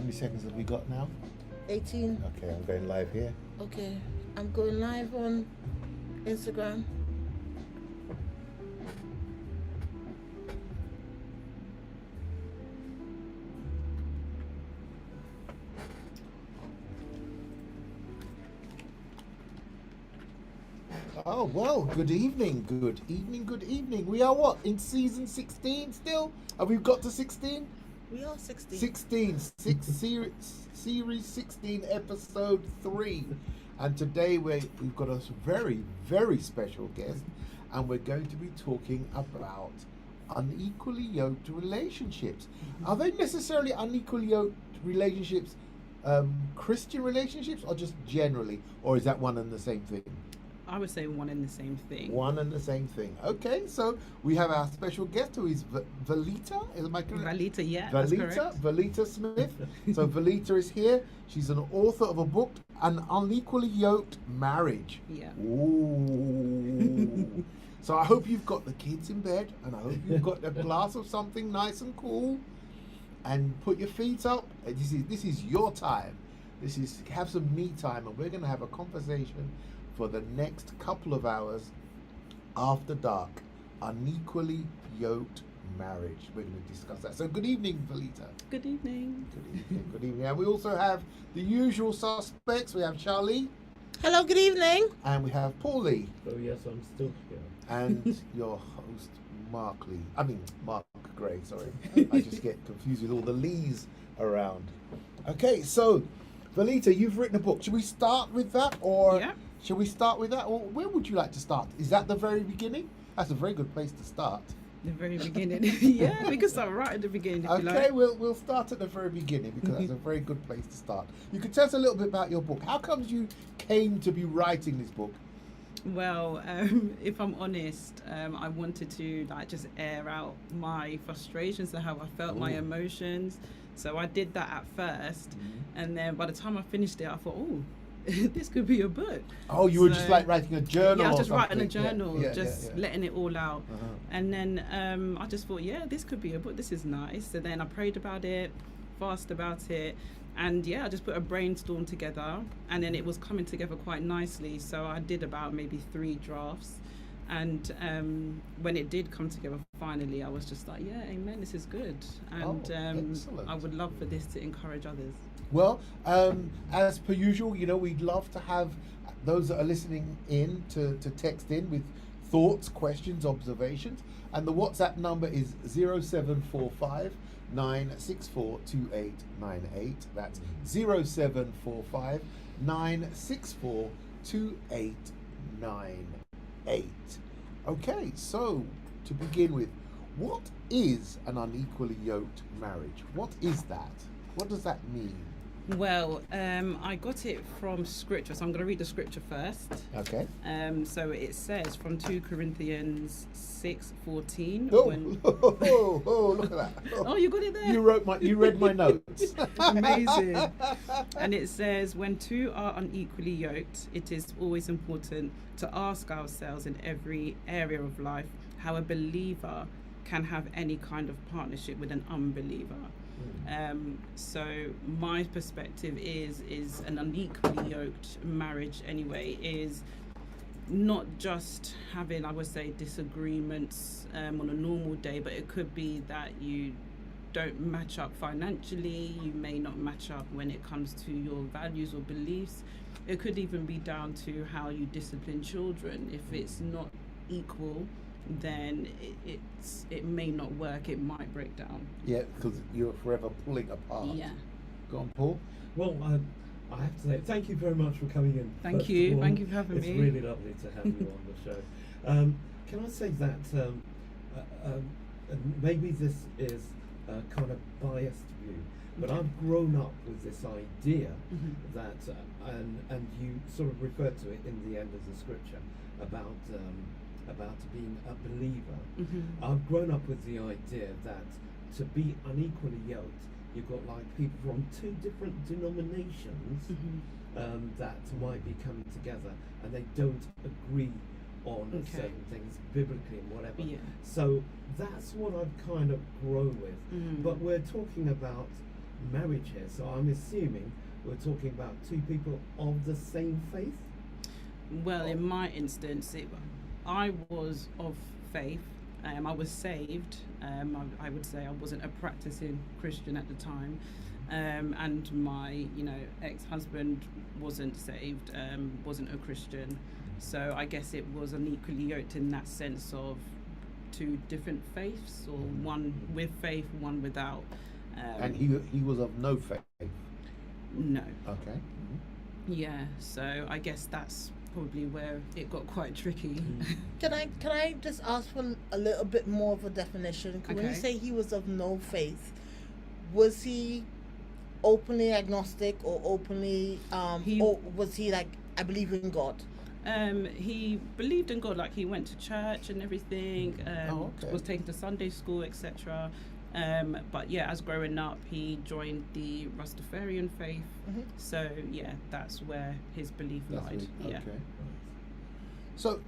many seconds have we got now? 18. Okay, I'm going live here. Okay, I'm going live on Instagram. Oh, well, good evening, good evening, good evening. We are what, in season 16 still? Have we got to 16? We are 16. 16, series 16, episode 3. And today we've got a very, very special guest, and we're going to be talking about unequally yoked relationships. Are they necessarily unequally yoked relationships, Christian relationships, or just generally? Or is that one and the same thing? I would say one and the same thing. One and the same thing. Okay, so we have our special guest who is Valita. Is my correct? Valita, yeah, that's correct. Valita Smith. So Valita is here. She's an author of a book, An Unequally Yoked Marriage. Yeah. Ooh. So I hope you've got the kids in bed, and I hope you've got a glass of something nice and cool, and put your feet up. This is your time. Have some me time, and we're going to have a conversation for the next couple of hours after dark. Unequally yoked marriage. We're going to discuss that. So good evening, Valita. Good evening. Good evening. Good evening. And we also have the usual suspects. We have Charlie. Hello, good evening. And we have Paulie. Oh yes, I'm still here. And your host, Mark Gray, sorry. I just get confused with all the Lees around. Okay, so Valita, you've written a book. Should we start with that, or Yeah. should we start with that, or where would you like to start? Is that the very beginning? That's a very good place to start. The very beginning. Yeah, we can start right at the beginning if you Okay, like. we'll start at the very beginning because that's a very good place to start. You can tell us a little bit about your book. How comes you came to be writing this book? Well, if I'm honest, I wanted to just air out my frustrations and how I felt, my Ooh. emotions. So I did that at first, Mm-hmm. and then by the time I finished it, I thought, oh, this could be a book. Oh, you were just So- like writing a journal. Yeah, I was or just writing a something. Yeah, journal, yeah, just yeah. letting it all out. Uh-huh. And then I just thought, yeah, this could be a book. This is nice. So then I prayed about it, fasted about it, and yeah, I just put a brainstorm together, and then it was coming together quite nicely. So I did about maybe 3 drafts, and when it did come together finally, I was just like, yeah, amen, this is good, and excellent. I would love for this to encourage others. Well, as per usual, we'd love to have those that are listening in to text in with thoughts, questions, observations. And the WhatsApp number is 0745 964 2898. That's 0745 964 2898. Okay, so to begin with, what is an unequally yoked marriage? What is that? What does that mean? Well, I got it from scripture, so I'm going to read the scripture first. Okay. So it says from 2 Corinthians 6:14. Oh, look at that. Oh, you got it there? You read my notes. Amazing. And it says, when two are unequally yoked, it is always important to ask ourselves in every area of life how a believer can have any kind of partnership with an unbeliever. So my perspective is an unequally yoked marriage anyway is not just having, I would say, disagreements on a normal day, but it could be that you don't match up financially, you may not match up when it comes to your values or beliefs. It could even be down to how you discipline children. If it's not equal, then it may not work, it might break down. Yeah, because you're forever pulling apart. Yeah. Go on, Paul. Well, I have to say thank you very much for coming in. Thank first you. of all. Thank you for having it's me. It's really lovely to have you on the show. Can I say that maybe this is a kind of biased view, but Okay. I've grown up with this idea Mhm. that, and you sort of refer to it in the end of the scripture about being a believer. Mhm. I've grown up with the idea that to be unequally yoked, you've got like people from 2 different denominations Mhm. that might be coming together, and they don't agree on Okay. certain things biblically and whatever. Yeah. So that's what I've kind of grown with. Mm. But we're talking about marriage here. So I'm assuming we're talking about two people of the same faith. Well, in my instance, I was of faith. I was saved. I would say I wasn't a practicing Christian at the time, and my ex-husband wasn't saved, wasn't a Christian. So I guess it was unequally yoked in that sense of two different faiths, or one with faith, one without. And he was of no faith. No. Okay. Yeah. So I guess that's probably where it got quite tricky. Can I just ask for a little bit more of a definition? 'Cause when you Okay. say he was of no faith, was he openly agnostic or openly or was he like, I believe in God? He believed in God, like he went to church and everything, okay. was taken to Sunday school, etc. But yeah, as growing up, he joined the Rastafarian faith. Mhm. So yeah, that's where his belief lied. Yeah. Okay. So,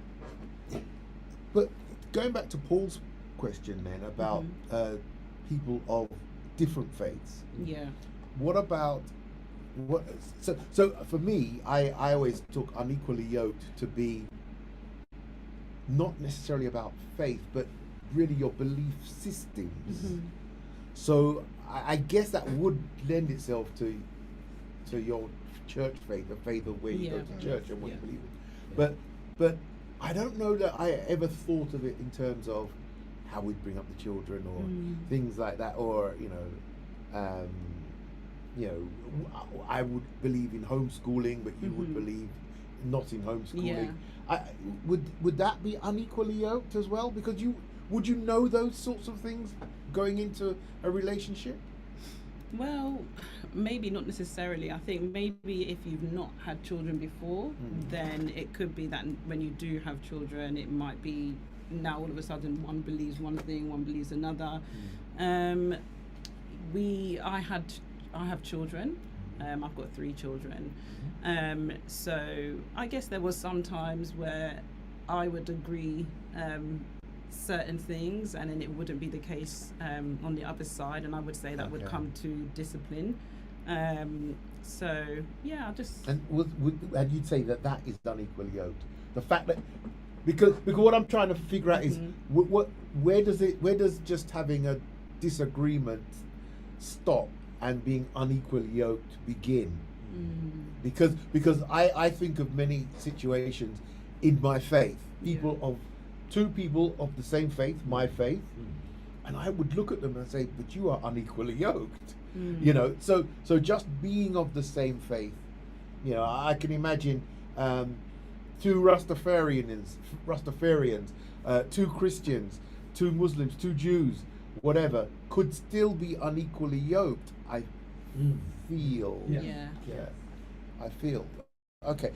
but going back to Paul's question then about people of different faiths. Yeah. What about what? So for me, I always took unequally yoked to be not necessarily about faith, but really your belief systems. Mhm. So I guess that would lend itself to your church faith, the faith of where you go Yeah. to church and what you Yeah. believe in. But I don't know that I ever thought of it in terms of how we'd bring up the children or things like that, or I would believe in homeschooling, but you would believe not in homeschooling. Yeah. Would that be unequally yoked as well? Because would you know those sorts of things going into a relationship? Well, maybe not necessarily. I think maybe if you've not had children before, then it could be that when you do have children, it might be now all of a sudden one believes one thing, one believes another. I have children. I've got 3 children. So I guess there was some times where I would agree certain things, and then it wouldn't be the case on the other side, and I would say that would Okay. come to discipline. So yeah, I just And and you'd say that is unequally yoked. The fact that because what I'm trying to figure out is where does just having a disagreement stop and being unequally yoked begin? Because I think of many situations in my faith, two people of the same faith, my faith, and I would look at them and say, but you are unequally yoked. So just being of the same faith, I can imagine 2 Rastafarians, 2 Christians, 2 Muslims, 2 Jews, whatever, could still be unequally yoked. I feel. yeah. I feel. Okay.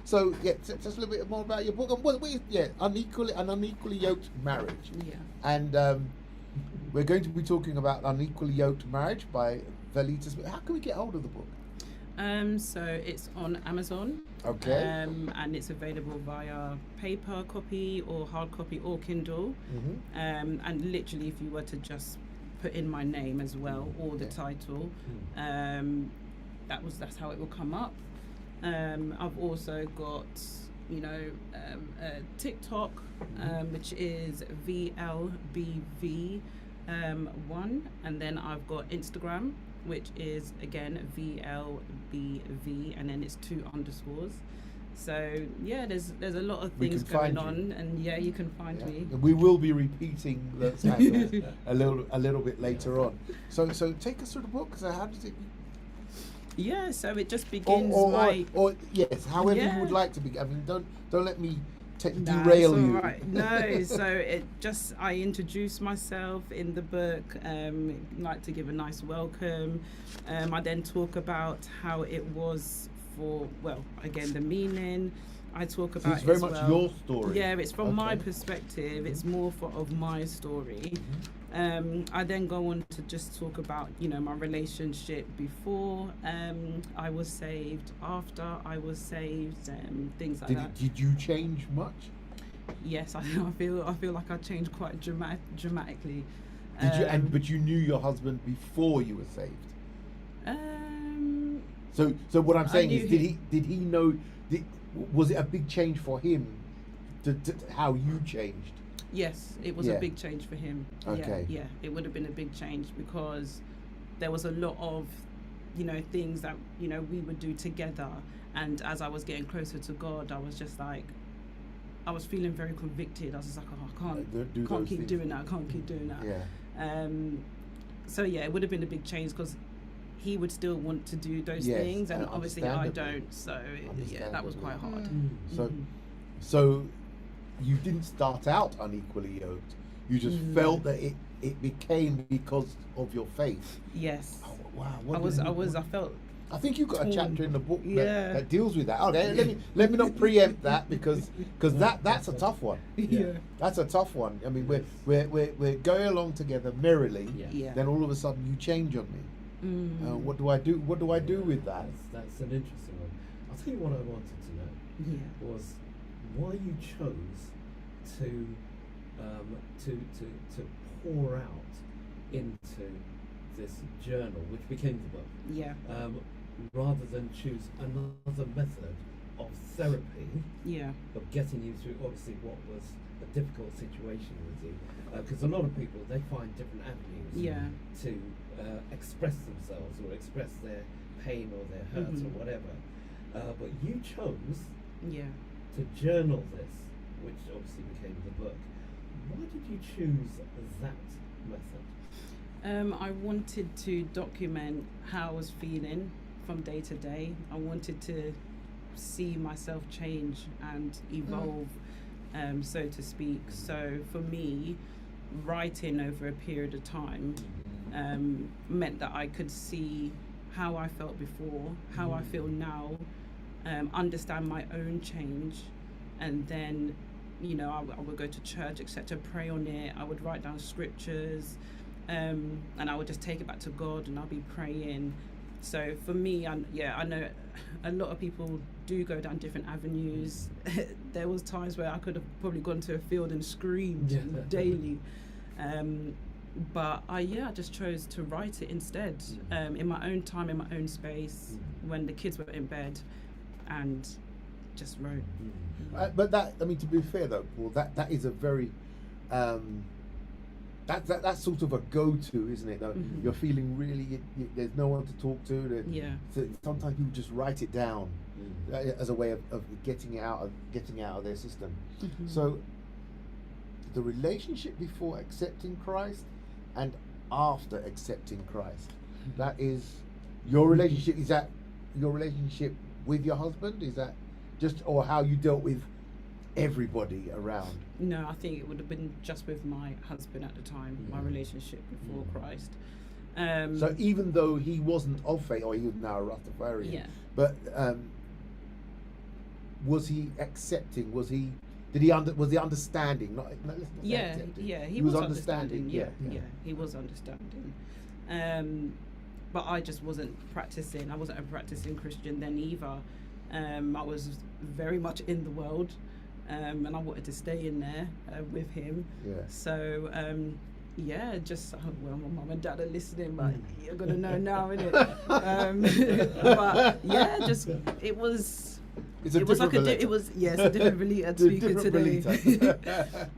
So just a little bit more about your book. An unequally yoked marriage. Yeah. And we're going to be talking about Unequally Yoked Marriage by Velita Smith. How can we get hold of the book? So it's on Amazon. Okay. And it's available via paper copy or hard copy or Kindle. And literally, if you were to just put in my name as well or the title, that's how it will come up. I've also got TikTok, which is VLBV1, and then I've got Instagram, which is again VLBV, and then it's 2 underscores. So yeah, there's a lot of things going on, and you can find me. We will be repeating those handles a little bit later on. So take us through the book. So how does it? Yeah, so it just begins or yes, however you would like to be. I mean, don't let me derail it's you. all right. No, so I introduce myself in the book, like to give a nice welcome. I then talk about how it was again, the meaning. I talk about it's very as much well. your story. Yeah, it's from my perspective. It's more of my story. I then go on to just talk about, my relationship before I was saved, after I was saved, things like that. Did you change much? Yes, I feel like I changed quite dramatically. Did you? But you knew your husband before you were saved. So what I'm I saying knew is, he- did he know? Was it a big change for him? To how you changed? Yes, it was Yeah. a big change for him. Okay. Yeah, it would have been a big change because there was a lot of, things that, we would do together. And as I was getting closer to God, I was just like, I was feeling very convicted. I was just like, oh, I Do can't those keep things. doing that. I can't keep doing that. Yeah. So yeah, it would have been a big change because he would still want to do those Yes, things, and obviously I understandably. don't. So yeah, that was quite hard. So, Mhm. so you didn't start out unequally yoked. You just felt that it became because of your faith. Yes, Oh, wow. I felt. I think you've got a torn. chapter in the book Yeah. that deals with that. Okay, let me not preempt that because that's a tough one. Yeah. That's a tough one. I mean, we're going along together merrily. Yeah. Then all of a sudden you change on me. What do I do? What do I do with that? That's an interesting one. I'll tell you what I wanted to know Yeah. was why you chose to pour out into this journal, which became the book, Yeah. rather than choose another method of therapy Yeah. of getting you through obviously what was a difficult situation with you, because a lot of people, they find different avenues Yeah. to express themselves or express their pain or their hurts or whatever, but you chose Yeah. to journal this, which obviously became the book. Why did you choose that method? I wanted to document how I was feeling from day to day. I wanted to see myself change and evolve, so to speak. So for me, writing over a period of time meant that I could see how I felt before, how I feel now, understand my own change, and then I would go to church, etc., pray on it. I would write down scriptures, and I would just take it back to God, and I'll be praying. So for me, I know a lot of people do go down different avenues. There was times where I could have probably gone to a field and screamed daily, but I just chose to write it instead, in my own time, in my own space, when the kids were in bed, and just wrote. But that, I mean, to be fair though, Paul, that is a very that's sort of a go-to, isn't it? Though you're feeling really, there's no one to talk to. Yeah. So sometimes people just write it down as a way of getting out of their system. So the relationship before accepting Christ and after accepting Christ, that is your relationship. Is that your relationship with your husband? Is that just, or how you dealt with everybody around? No, I think it would have been just with my husband at the time, my relationship before Christ. So even though he wasn't of faith, or he was now a Rastafarian, Yeah. but was he accepting? Was he understanding? Let's not say Yeah, accepting. yeah, he was understanding. Yeah, he was understanding. But I just wasn't practicing. I wasn't a practicing Christian then either. I was very much in the world, and I wanted to stay in there with him. Yeah. So just well, my mum and dad are listening, but you're gonna know now, innit? But yeah, just it was. It's a It was like different a different Belita It's a speaker different today.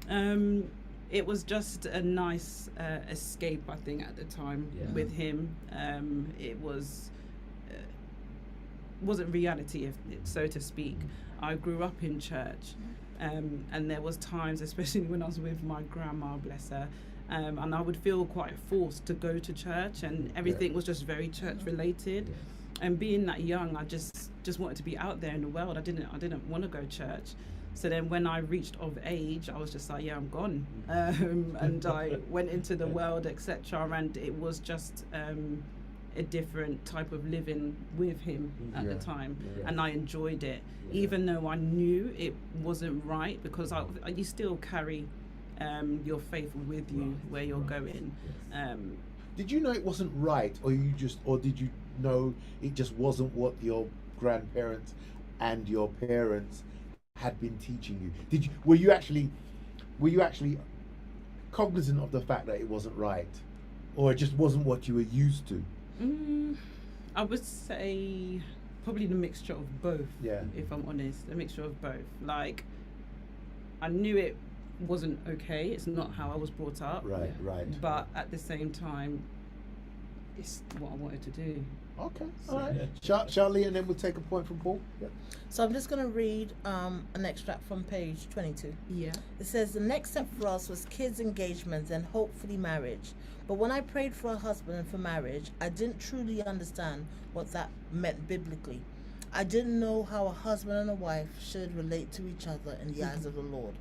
Belita. It was just a nice escape, I think, at the time with him. It wasn't reality, so to speak. I grew up in church, and there was times, especially when I was with my grandma, bless her, and I would feel quite forced to go to church, and everything was just very church related. And being that young, I just wanted to be out there in the world. I didn't want to go to church. So then when I reached of age, I was just like, I'm gone. And I went into the world, etc. And it was just a different type of living with him at the time. And I enjoyed it, even though I knew it wasn't right, because you still carry your faith with you where you're going. Did you know it wasn't right, or did you know it just wasn't what your grandparents and your parents had been teaching you? Were you actually cognizant of the fact that it wasn't right, or it just wasn't what you were used to? I would say probably the mixture of both. Yeah. If I'm honest, a mixture of both. Like, I knew it wasn't okay. It's not how I was brought up. Right, right. But at the same time, it's what I wanted to do. Okay, all right. Charlie, and then we'll take a point from Paul. Yeah. So I'm just going to read an extract from page 22. Yeah. It says, the next step for us was kids' engagement and hopefully marriage. But when I prayed for a husband and for marriage, I didn't truly understand what that meant biblically. I didn't know how a husband and a wife should relate to each other in the eyes of the Lord.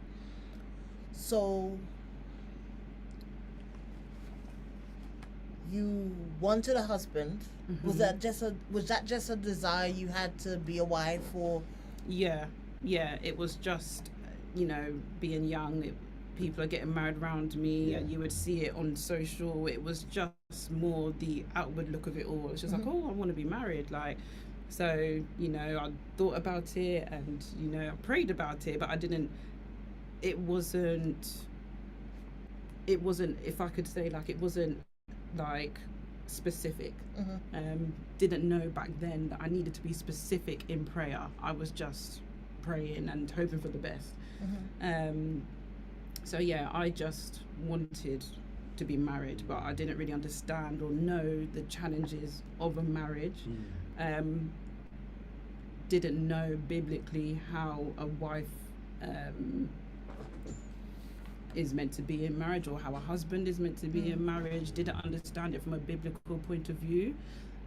So you wanted a husband. Was that just a desire you had to be a wife, or? Yeah. It was just, being young. People are getting married around me, and you would see it on social. It was just more the outward look of it all. It's just like, oh, I want to be married. Like, so I thought about it, and I prayed about it, but I didn't. It wasn't. If I could say, like, it wasn't like specific. Didn't know back then that I needed to be specific in prayer. I was just praying and hoping for the best. So yeah, I just wanted to be married, but I didn't really understand or know the challenges of a marriage. Didn't know biblically how a wife is meant to be in marriage, or how a husband is meant to be in marriage. Didn't understand it from a biblical point of view.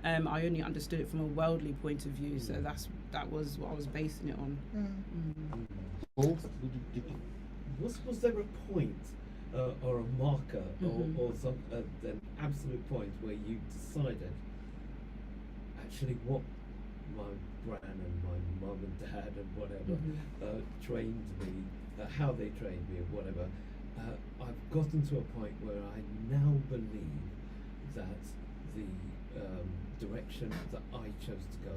I only understood it from a worldly point of view, so that was what I was basing it on. Paul, was there a point or a marker or some an absolute point where you decided actually what my gran and my mum and dad and whatever trained me, how they trained me or whatever, I've gotten to a point where I now believe that the direction that I chose to go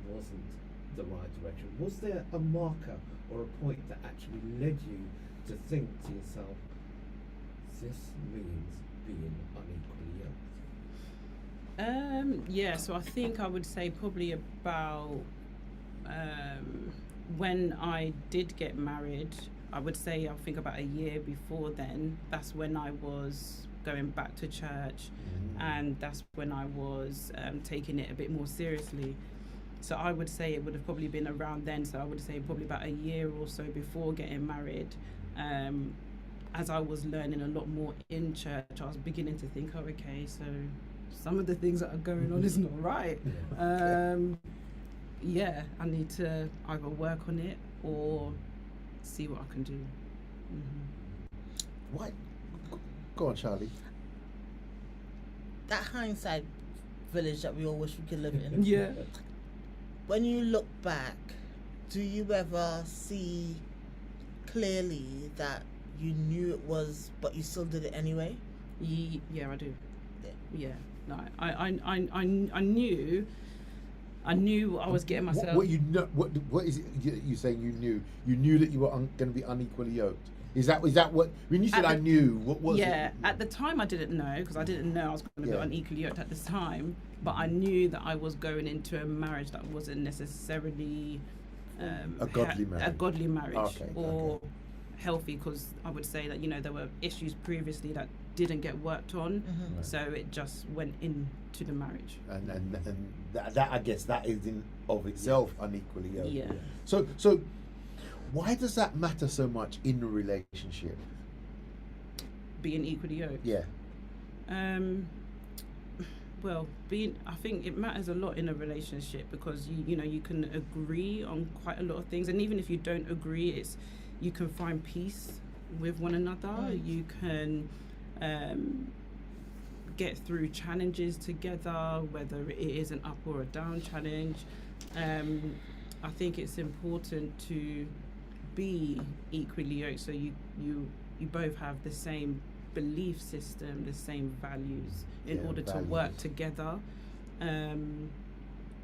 wasn't the right direction? Was there a marker or a point that actually led you to think to yourself, this means being unequally yoked? Yeah, so I think I would say probably about when I did get married, I would say I think about a year before then, that's when I was going back to church, and that's when I was taking it a bit more seriously. So I would say it would have probably been around then, so I would say probably about a year or so before getting married. As I was learning a lot more in church, I was beginning to think, oh, okay, so some of the things that are going on is not right. Yeah, I need to either work on it or see what I can do. Why? Go on, Charlie. That hindsight village that we all wish we could live in. Yeah. When you look back, do you ever see clearly that you knew it was, but you still did it anyway? Yeah, I do. Yeah. No, I knew I was getting myself. What you know? What is it you saying? You knew? You knew that you were going to be unequally yoked. Is that what? When you said I knew, what was it? Yeah, at the time I didn't know, because I didn't know I was going to be unequally yoked at this time. But I knew that I was going into a marriage that wasn't necessarily a godly marriage, or healthy, because I would say that there were issues previously that didn't get worked on, so it just went into the marriage. And that I guess that is in of itself unequally yoked. Yeah. So why does that matter so much in a relationship? Being equally yoked. Yeah. Well, I think it matters a lot in a relationship, because you can agree on quite a lot of things, and even if you don't agree, you can find peace with one another. You can get through challenges together, whether it is an up or a down challenge. I think it's important to be equally yoked, so you both have the same belief system, the same values, in order to work together.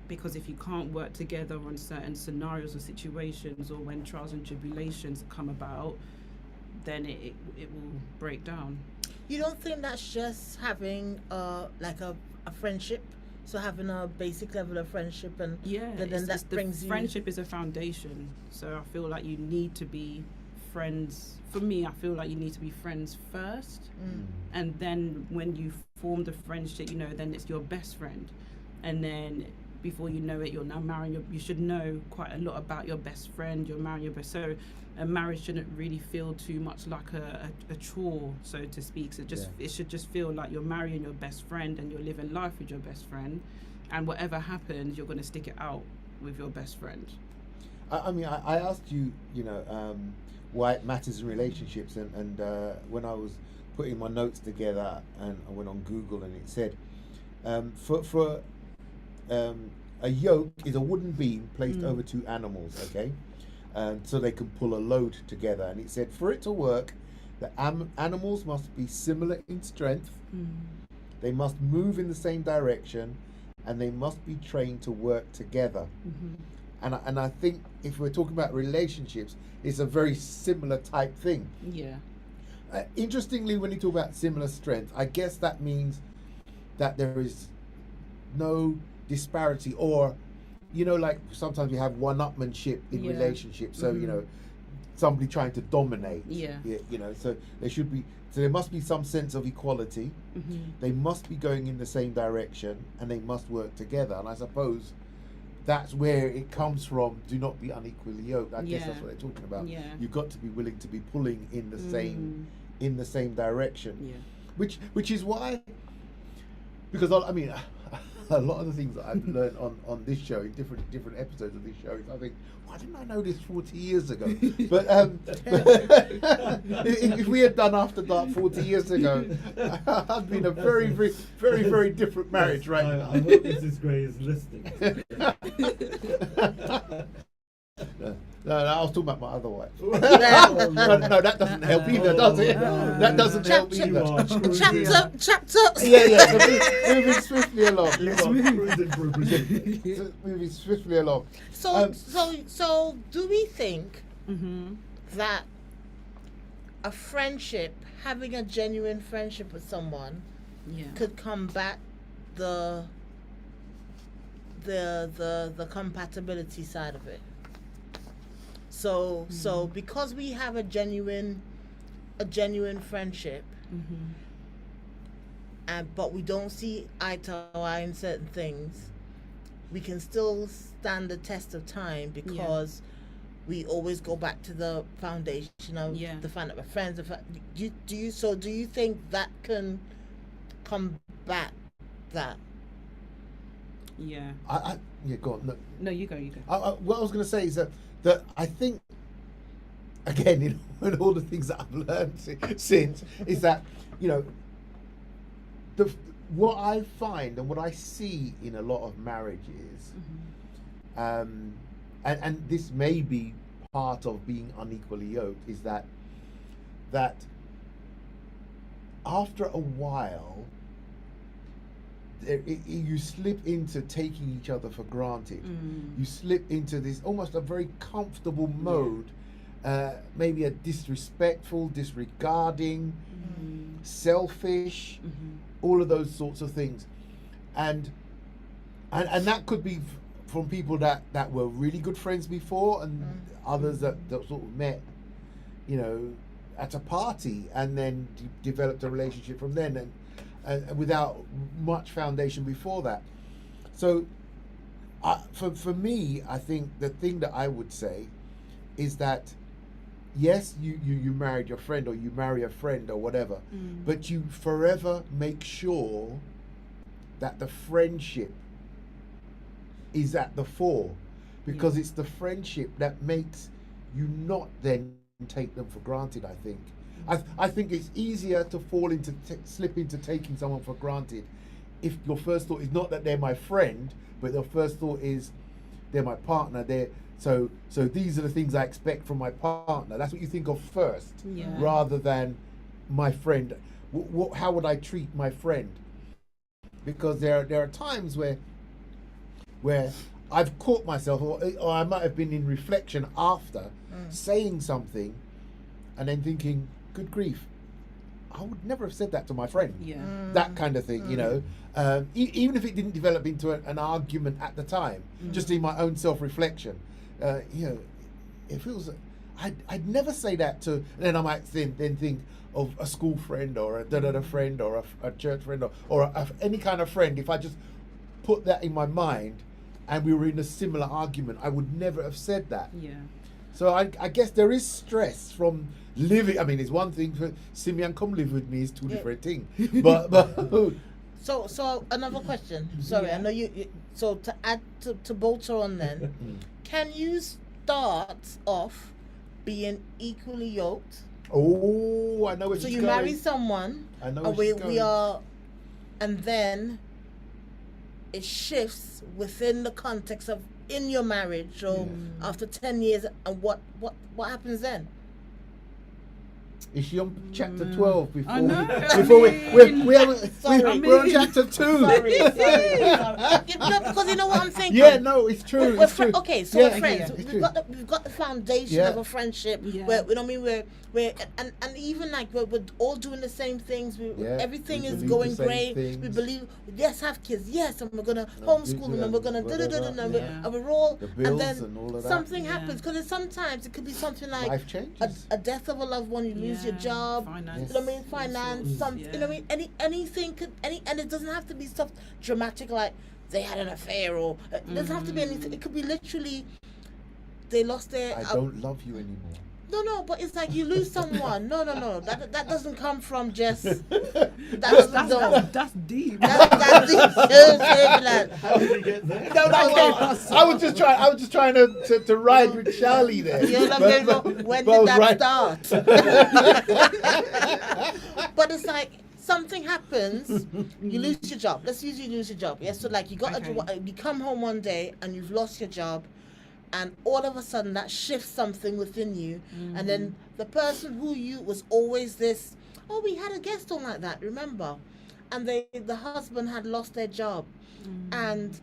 Because if you can't work together on certain scenarios or situations, or when trials and tribulations come about, then it will break down. You don't think that's just having like a friendship? So having a basic level of friendship, and Yeah, then it's that the brings you. friendship is a foundation. So I feel like you need to be friends. For me, I feel like you need to be friends first, and then when you form the friendship, then it's your best friend, and then before you know it, you're now marrying you should know quite a lot about your best friend. You're marrying your best. So a marriage shouldn't really feel too much like a chore, so to speak. So it should just feel like you're marrying your best friend and you're living life with your best friend, and whatever happens, you're going to stick it out with your best friend. I mean, I asked you, why it matters in relationships, and when I was putting my notes together, and I went on Google, and it said, for a yoke is a wooden beam placed over two animals, okay, so they can pull a load together. And it said, for it to work, the animals must be similar in strength, they must move in the same direction, and they must be trained to work together. And I think if we're talking about relationships, it's a very similar type thing. Yeah. Interestingly, when you talk about similar strength, I guess that means that there is no disparity, or, like sometimes you have one-upmanship in relationships. So, somebody trying to dominate. Yeah. So there must be some sense of equality. They must be going in the same direction, and they must work together. And I suppose that's where it comes from. Do not be unequally yoked. I guess that's what they're talking about. Yeah. You've got to be willing to be pulling in the same direction. Yeah. Which is why, because I mean, a lot of the things that I've learned on this show, in different episodes of this show, I think, why didn't I know this 40 years ago? But if we had done After Dark 40 years ago, I'd been a very, very, very, very different marriage right now. I hope Mrs. Gray is listening. No, I was talking about my other wife. No, that doesn't help either, does it? That doesn't help either. Chapter. Yeah. Moving swiftly along. Moving swiftly along. So do we think that a friendship, having a genuine friendship with someone, could combat the compatibility side of it? So because we have a genuine friendship, but we don't see eye to eye in certain things, we can still stand the test of time because we always go back to the foundation of the fact that we're friends. Do you think that can combat that? Yeah. Go on. No, you go. What I was going to say is that I think, again, in all the things that I've learned since, is that, what I find and what I see in a lot of marriages, and this may be part of being unequally yoked, is that after a while, you slip into taking each other for granted. You slip into this almost a very comfortable mode, maybe a disrespectful, disregarding, selfish, all of those sorts of things, and that could be from people that were really good friends before, and others that sort of met, at a party, and then developed a relationship from then, and without much foundation before that. So for me, I think the thing that I would say is that, yes, you married your friend, or you marry a friend, or whatever, but you forever make sure that the friendship is at the fore, because it's the friendship that makes you not then take them for granted, I think. I think it's easier to slip into taking someone for granted if your first thought is not that they're my friend, but your first thought is they're my partner. So these are the things I expect from my partner. That's what you think of first, rather than my friend. How would I treat my friend? Because there are times where I've caught myself, or I might have been in reflection after saying something, and then thinking, good grief, I would never have said that to my friend. Yeah. That kind of thing, you know. Even if it didn't develop into an argument at the time, just in my own self-reflection, you know, it feels. I'd never say that to. And then I might then think of a school friend or a da-da-da friend or a church friend or any kind of friend. If I just put that in my mind and we were in a similar argument, I would never have said that. Yeah. So I guess there is stress from living. I mean, it's one thing for Simeon come live with me is two different things. But So another question. Sorry, I know you. So to add to bolter on, then, can you start off being equally yoked? oh, I know where So she's you going. marry someone, I know and where we she's going. are, and then it shifts within the context of in your marriage or after 10 years, and what happens then? Is she on chapter 12 before I know. before we haven't Sorry. we're on chapter 2? Sorry. No, because you know what I'm thinking. Yeah, no, it's true. We're It's true. okay, so Yeah, we're friends. it's We've true. got the foundation Yeah. of a friendship. Yeah. Where you know what I mean. We're and even like we're all doing the same things. Yeah, Everything we is believe going the same great. things. We believe yes, have kids. Yes, and we're gonna No, homeschool them, and we're gonna whatever. and we're all The and bills then and all of that. something Yeah. happens because sometimes it could be something like Life changes. a death of a loved one. You lose your Yeah, job. finance. You know what I mean? Finance, Sorts, some, you know what I yeah. mean? Anything could, and it doesn't have to be stuff dramatic like they had an affair or it doesn't have to be anything. It could be literally they lost their. I don't love you anymore. No, but it's like you lose someone. No. That doesn't come from just. That doesn't go. That's deep. That's it. How did you get there? No, I was just trying to ride with Charlie there. You know, when but I did was that right. start? But it's like something happens, you lose your job. Let's use you lose your job. Yes, so like you you come home one day and you've lost your job, and all of a sudden that shifts something within you, and then the person who you was always this. Oh, we had a guest on like that. Remember, and the husband had lost their job, and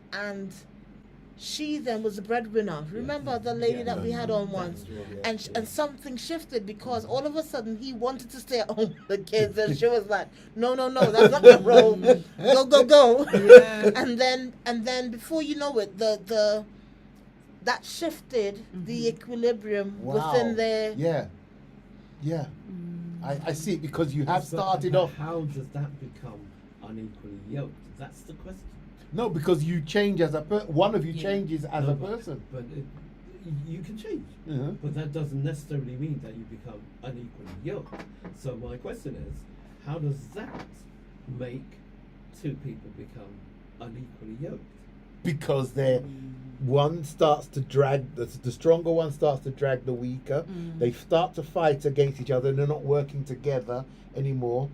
she then was the breadwinner. Remember the lady that we had on once, and something shifted because all of a sudden he wanted to stay at home with the kids, and she was like, no, that's not the role. Go. Yeah. And then before you know it, the that shifted the equilibrium within their. Yeah. I see it because you have So started off. How does that become unequally yoked? That's the question. No, because you change as a one of you Yeah. changes as No, a but- person. But you can change. Uh-huh. But that doesn't necessarily mean that you become unequally yoked. So my question is, how does that make two people become unequally yoked? Because one starts to drag the stronger one starts to drag the weaker. They start to fight against each other and they're not working together anymore,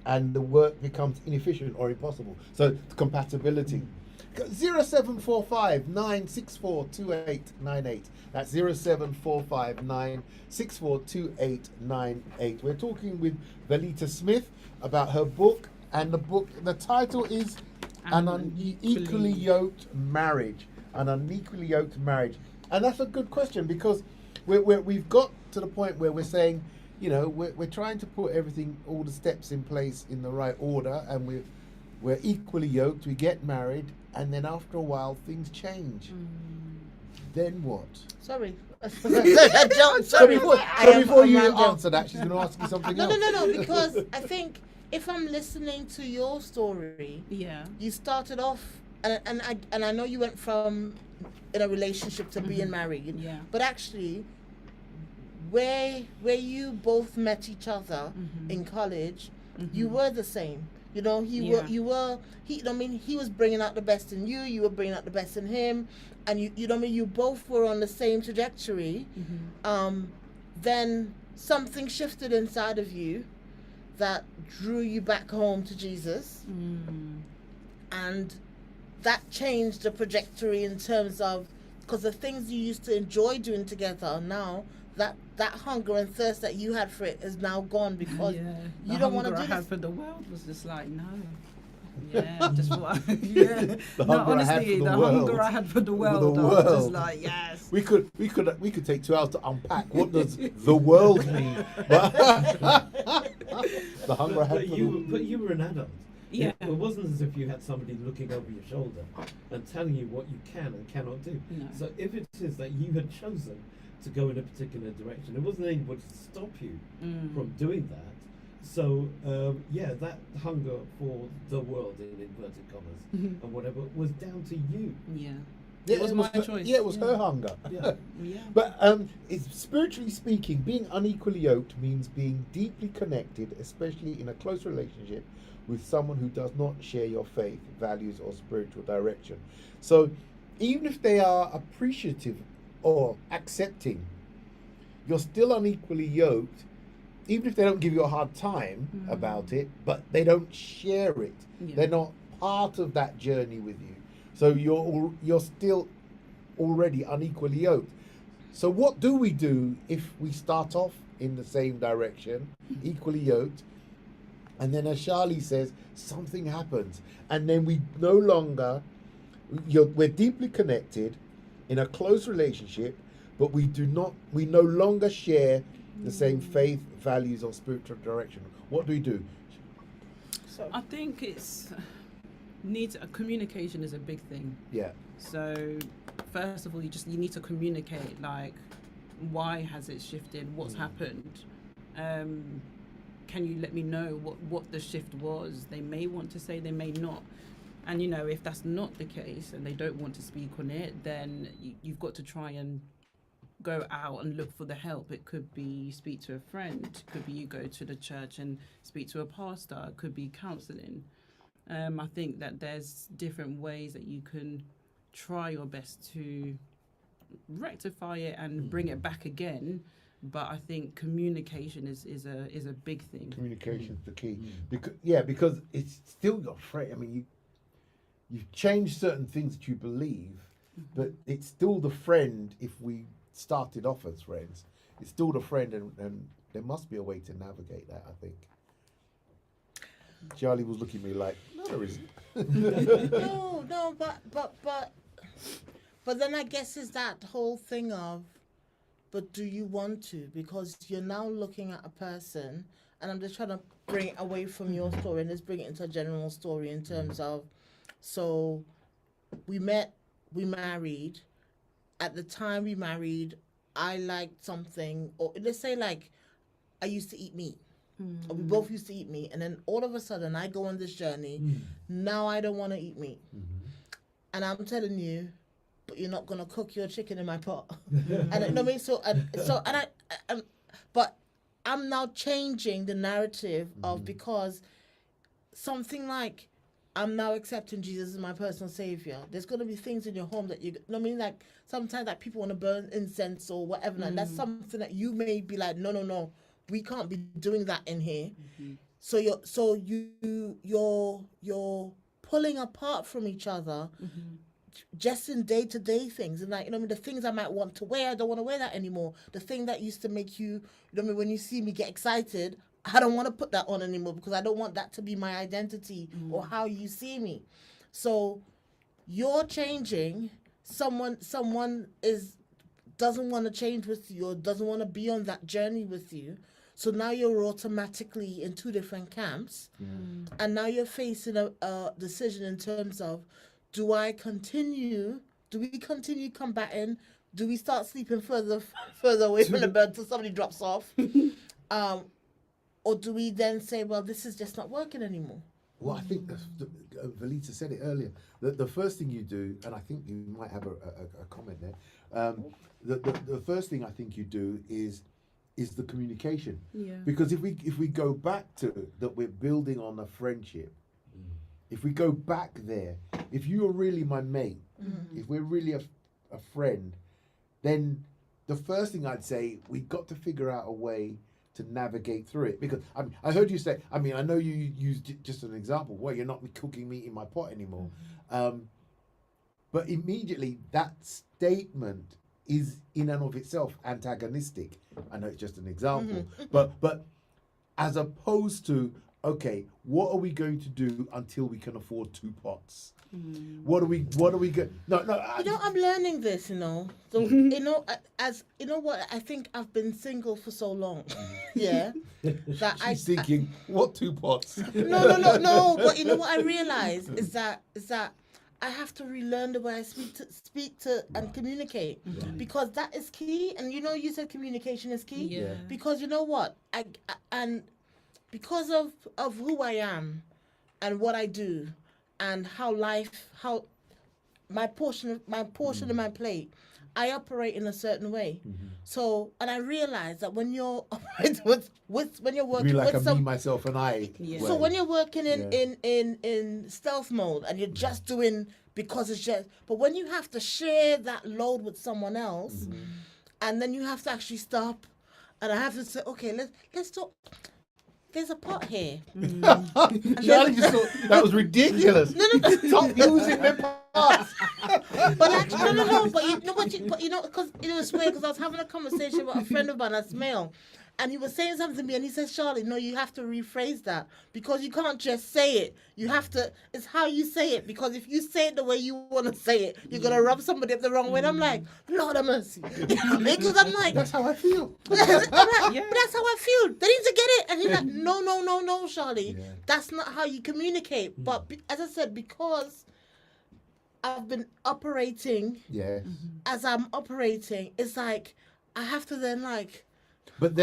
and the work becomes inefficient or impossible. So compatibility. 0745 964 2898. That's 0745 964 2898. We're talking with Velita Smith about her book, and the title is An Unequally Yoked Marriage. An Unequally Yoked Marriage. And that's a good question because we've got to the point where we're saying, you know, we're trying to put everything, all the steps in place in the right order, and we're equally yoked, we get married, and then after a while things change. Then what? Sorry. So before you answer that, she's going to ask you something else. No, because I think if I'm listening to your story, Yeah. you started off, and I know you went from in a relationship to being married, Yeah. but actually, where you both met each other in college, you were the same. You know, he was bringing out the best in you. You were bringing out the best in him, and you know what I mean. You both were on the same trajectory. Then something shifted inside of you that drew you back home to Jesus, and that changed the trajectory in terms of, because the things you used to enjoy doing together, now that hunger and thirst that you had for it is now gone because you don't want to do I had this. for the world was just like no. Yeah, just what. Yeah. No, hunger I had honestly, for the the world. hunger I had for the world, I was world. just like yes. We could take 2 hours to unpack what does the world mean. But The hunger I had but for you were an adult. Yeah. It wasn't as if you had somebody looking over your shoulder and telling you what you can and cannot do. No. So if it is that you had chosen to go in a particular direction, it wasn't anybody to stop you from doing that. So that hunger for the world in inverted commas and whatever was down to you. Yeah. Yeah, It was my her, choice. Yeah, it was her hunger. Yeah. Yeah. But it's spiritually speaking, being unequally yoked means being deeply connected, especially in a close relationship with someone who does not share your faith, values, or spiritual direction. So even if they are appreciative or accepting, you're still unequally yoked, even if they don't give you a hard time about it, but they don't share it. Yeah. They're not part of that journey with you. So you're still already unequally yoked. So what do we do if we start off in the same direction, equally yoked, and then as Charlie says, something happens, and then we no longer, we're deeply connected in a close relationship, but we no longer share the same faith, values, or spiritual direction. What do we do? So I think communication is a big thing. Yeah. So first of all, you need to communicate, like, why has it shifted? What's happened? Can you let me know what the shift was? They may want to say, they may not. And, if that's not the case and they don't want to speak on it, then you've got to try and go out and look for the help. It could be you speak to a friend. It could be you go to the church and speak to a pastor. It could be counselling. I think that there's different ways that you can try your best to rectify it and bring it back again. But I think communication is a big thing. Communication is the key. Because it's still your friend. I mean, you've changed certain things that you believe, but it's still the friend. If we started off as friends, it's still the friend, and there must be a way to navigate that, I think. Charlie was looking at me like, no, there isn't. no, but then I guess it's that whole thing of, but do you want to? Because you're now looking at a person, and I'm just trying to bring it away from your story and just bring it into a general story in terms of, so we met, we married. At the time we married, I liked something, or let's say like, I used to eat meat. Or we both used to eat meat, and then all of a sudden I go on this journey. Now I don't want to eat meat, and I'm telling you, but you're not gonna cook your chicken in my pot. And you know what I mean. But I'm now changing the narrative of, because something like, I'm now accepting Jesus as my personal savior. There's gonna be things in your home that you know what I mean, like sometimes like people want to burn incense or whatever. Like that's something that you may be like, no. We can't be doing that in here. So you're pulling apart from each other, just in day-to-day things. And like, you know what I mean, the things I might want to wear, I don't want to wear that anymore. The thing that used to make you know what I mean, when you see me get excited, I don't want to put that on anymore, because I don't want that to be my identity or how you see me. So you're changing. Someone doesn't want to change with you, or doesn't want to be on that journey with you. So now you're automatically in two different camps. And now you're facing a decision in terms of, do we continue combating? Do we start sleeping further away from the bed till somebody drops off? Or do we then say, well, this is just not working anymore? Well, I think Velita said it earlier. The first thing you do, and I think you might have a comment there. The first thing I think you do is the communication. Yeah. Because if we go back to that, we're building on a friendship. If we go back there, if you are really my mate, if we're really a friend, then the first thing I'd say, we've got to figure out a way to navigate through it. Because I heard you say, I know you used just an example, well, you're not cooking meat in my pot anymore. But immediately that statement is in and of itself antagonistic. I know it's just an example, but as opposed to, okay, what are we going to do until we can afford 2 pots? What are we going? No, I'm learning this. So as you know, what I think I've been single for so long. Yeah, that she's thinking, what 2 pots? No. But you know what I realize is that I have to relearn the way I speak to and communicate, because that is key. And you said communication is key. Yeah. Because you know what, and because of who I am, and what I do, and how my portion of my plate, I operate in a certain way. So, and I realize that when you're operating when you're working Be like with a me, myself, and I. Yeah. so when you're working in stealth mode and you're just doing because it's just, but when you have to share that load with someone else, and then you have to actually stop, and I have to say, okay, let's talk. There's a pot here. Charlie just thought that was ridiculous. No. Stop using the pots. But actually, no. But because it's weird, because I was having a conversation with a friend of mine that's male, and he was saying something to me, and he said, "Charlie, no, you have to rephrase that, because you can't just say it. You have to. It's how you say it. Because if you say it the way you want to say it, you're gonna rub somebody up the wrong way." And I'm like, Lord have mercy, because I'm like, That's how I feel. I'm like, but that's how I feel. They need to get it. And he's like, no, Charlie, that's not how you communicate. But as I said, because I've been operating as I'm operating, it's like I have to then like. But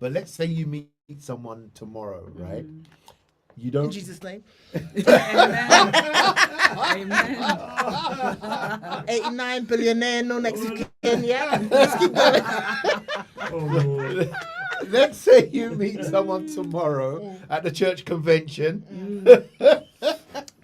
let's say you meet someone tomorrow, right? You don't. In Jesus' name. Amen. Amen. 89 billionaire, no Mexican, yeah. Let's keep going. Let's say you meet someone tomorrow at the church convention.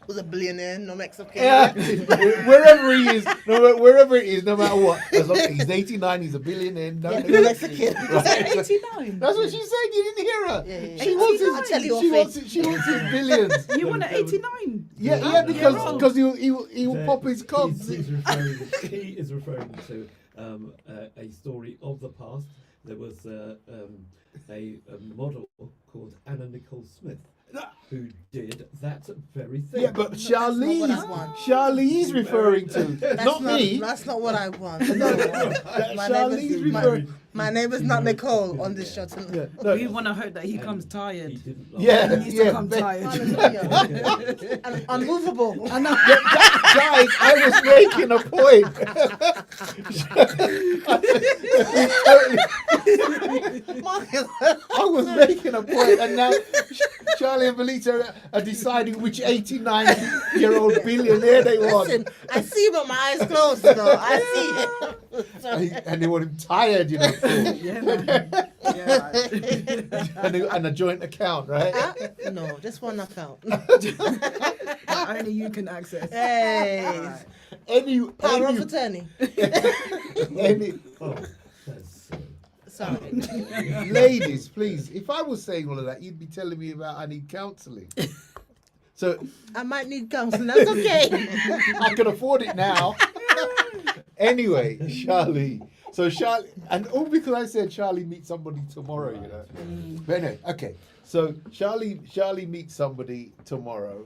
Who's a billionaire, no Mexican. Yeah. wherever he is, wherever it is, no matter what. As long as he's 89, he's a billionaire. No Mexican. Right. 89. That's what she said. You didn't hear her. Yeah. She wants his. I'll tell you She off wants. it. She wants his billions. You want an 89? Yeah, because he will pop his cogs. He is referring to a story of the past. There was a model called Anna Nicole Smith who did that very thing. Yeah, but That's not what I want. Charlie's referring to, That's not me. That's not what I want. Charlie's referring. My name is not Nicole on this show tonight. Yeah, no, We want to hope that he comes He tired. didn't like yeah, He needs to come tired. Hallelujah. And unmovable. I know. Guys, I was making a point. I was making a point, and now Charlie and Belita are deciding which 89-year-old billionaire they want. Listen, I see him with my eyes closed, though. I see it. Sorry. And they want him tired, you know. Yeah, man. Yeah. and a joint account, right? No, just one account. That only you can access. Hey. Power of attorney. any Oh, that's so. Sorry. ladies, please. If I was saying all of that, you'd be telling me about I need counselling. So I might need counseling. That's okay. I can afford it now. Anyway, Charlie. So Charlie, and all because I said Charlie meets somebody tomorrow, you know. But anyway, okay. So Charlie meets somebody tomorrow.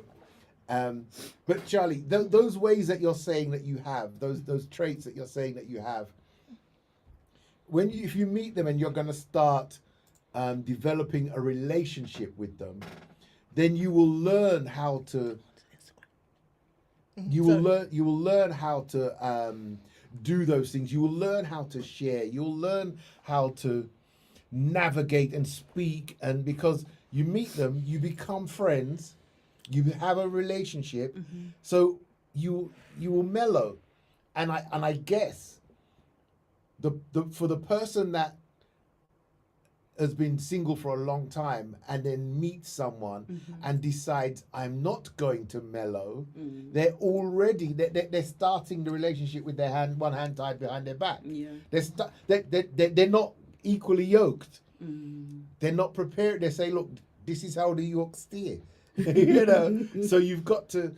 But Charlie, those ways that you're saying that you have, those traits that you're saying that you have, if you meet them and you're going to start developing a relationship with them, then you will learn how to. You will learn how to do those things. You will learn how to share. You'll learn how to navigate and speak, and because you meet them, you become friends. You have a relationship, so you will mellow, and I guess for the person that has been single for a long time and then meets someone and decides I'm not going to mellow, they're already they're starting the relationship with one hand tied behind their back. Yeah. They're not equally yoked. They're not prepared. They say, look, this is how the York steer. You know, so you've got to,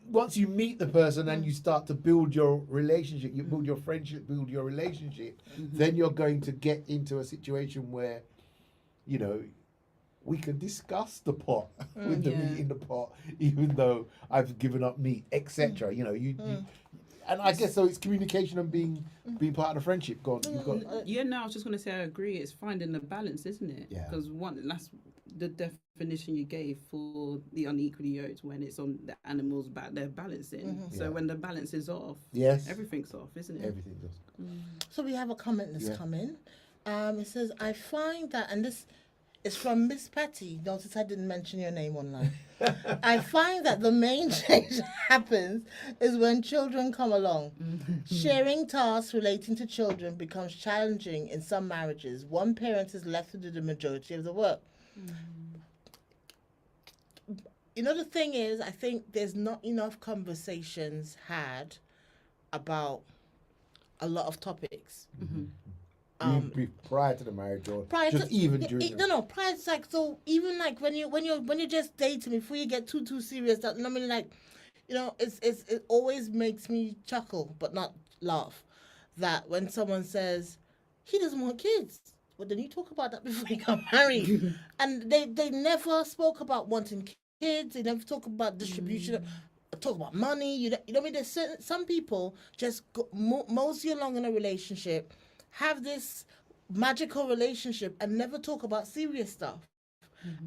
once you meet the person and you start to build your relationship, you build your friendship, build your relationship, then you're going to get into a situation where, you know, we can discuss the pot with the Yeah. meat in the pot, even though I've given up meat, etc. You know, you and I guess so. It's communication and being part of the friendship. Go on, you've got. Yeah, no, I was just going to say I agree. It's finding the balance, isn't it? Yeah. Because that's the definition you gave for the unequally yoked, when it's on the animal's back, they're balancing. So Yeah. when the balance is off, Yes. everything's off, isn't it? Everything does. So we have a comment that's Yeah. come in. It says, I find that, and this is from Miss Patty. Notice I didn't mention your name online. I find that the main change happens is when children come along. Sharing tasks relating to children becomes challenging in some marriages. One parent is left to do the majority of the work. You know, the thing is, I think there's not enough conversations had about a lot of topics. Prior to the marriage, or Prior just to, even y- during. y- no, prior to, like, so even like when you're just dating, before you get too serious, that I mean, like, you know, it always makes me chuckle but not laugh, that when someone says he doesn't want kids, well, then you talk about that before you got married. And they never spoke about wanting kids. They never talk about distribution. Talk about money. You know what I mean? There's some people just mosey along in a relationship, have this magical relationship, and never talk about serious stuff.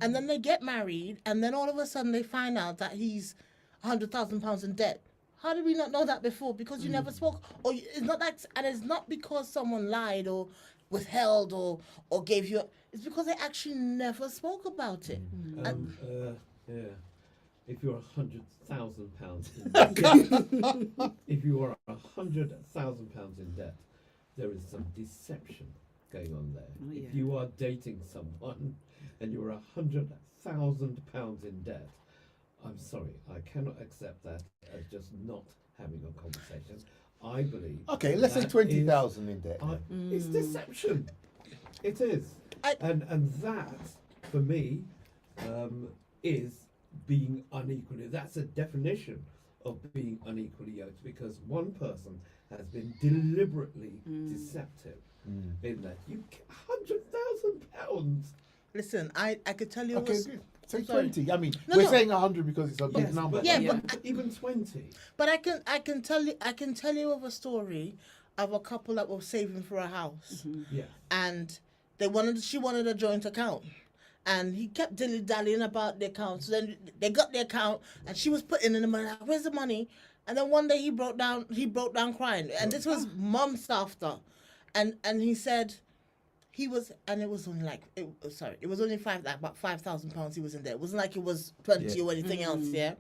And then they get married, and then all of a sudden they find out that he's £100,000 in debt. How did we not know that before? Because you never spoke, or it's not that, and it's not because someone lied or withheld or gave you. It's because they actually never spoke about it. Yeah. If you're £100,000 in debt, if you are £100,000 in debt, there is some deception going on there. Oh, yeah. If you are dating someone and you're £100,000 in debt, I'm sorry, I cannot accept that as just not having a conversation. I believe. Okay, let's say that 20,000 in debt. It's deception. It is. I- And that, for me, is being unequally. That's a definition of being unequally yoked, because one person has been deliberately deceptive in that. You £100,000. Listen, I could tell you. Okay, what's- good. Say sorry. 20. I mean, No, we're no. saying 100 because it's a big Yes, number. but, Yeah, Yeah. but even 20. But I can tell you of a story of a couple that was saving for a house, Yeah. and she wanted a joint account, and he kept dilly dallying about the account. So then they got the account, and she was putting in the money. Like, where's the money? And then one day he broke down crying, and this was months after, and he said. It was only like it was only about £5,000 he was in there. It wasn't like it was 20 Yeah. or anything else, yeah.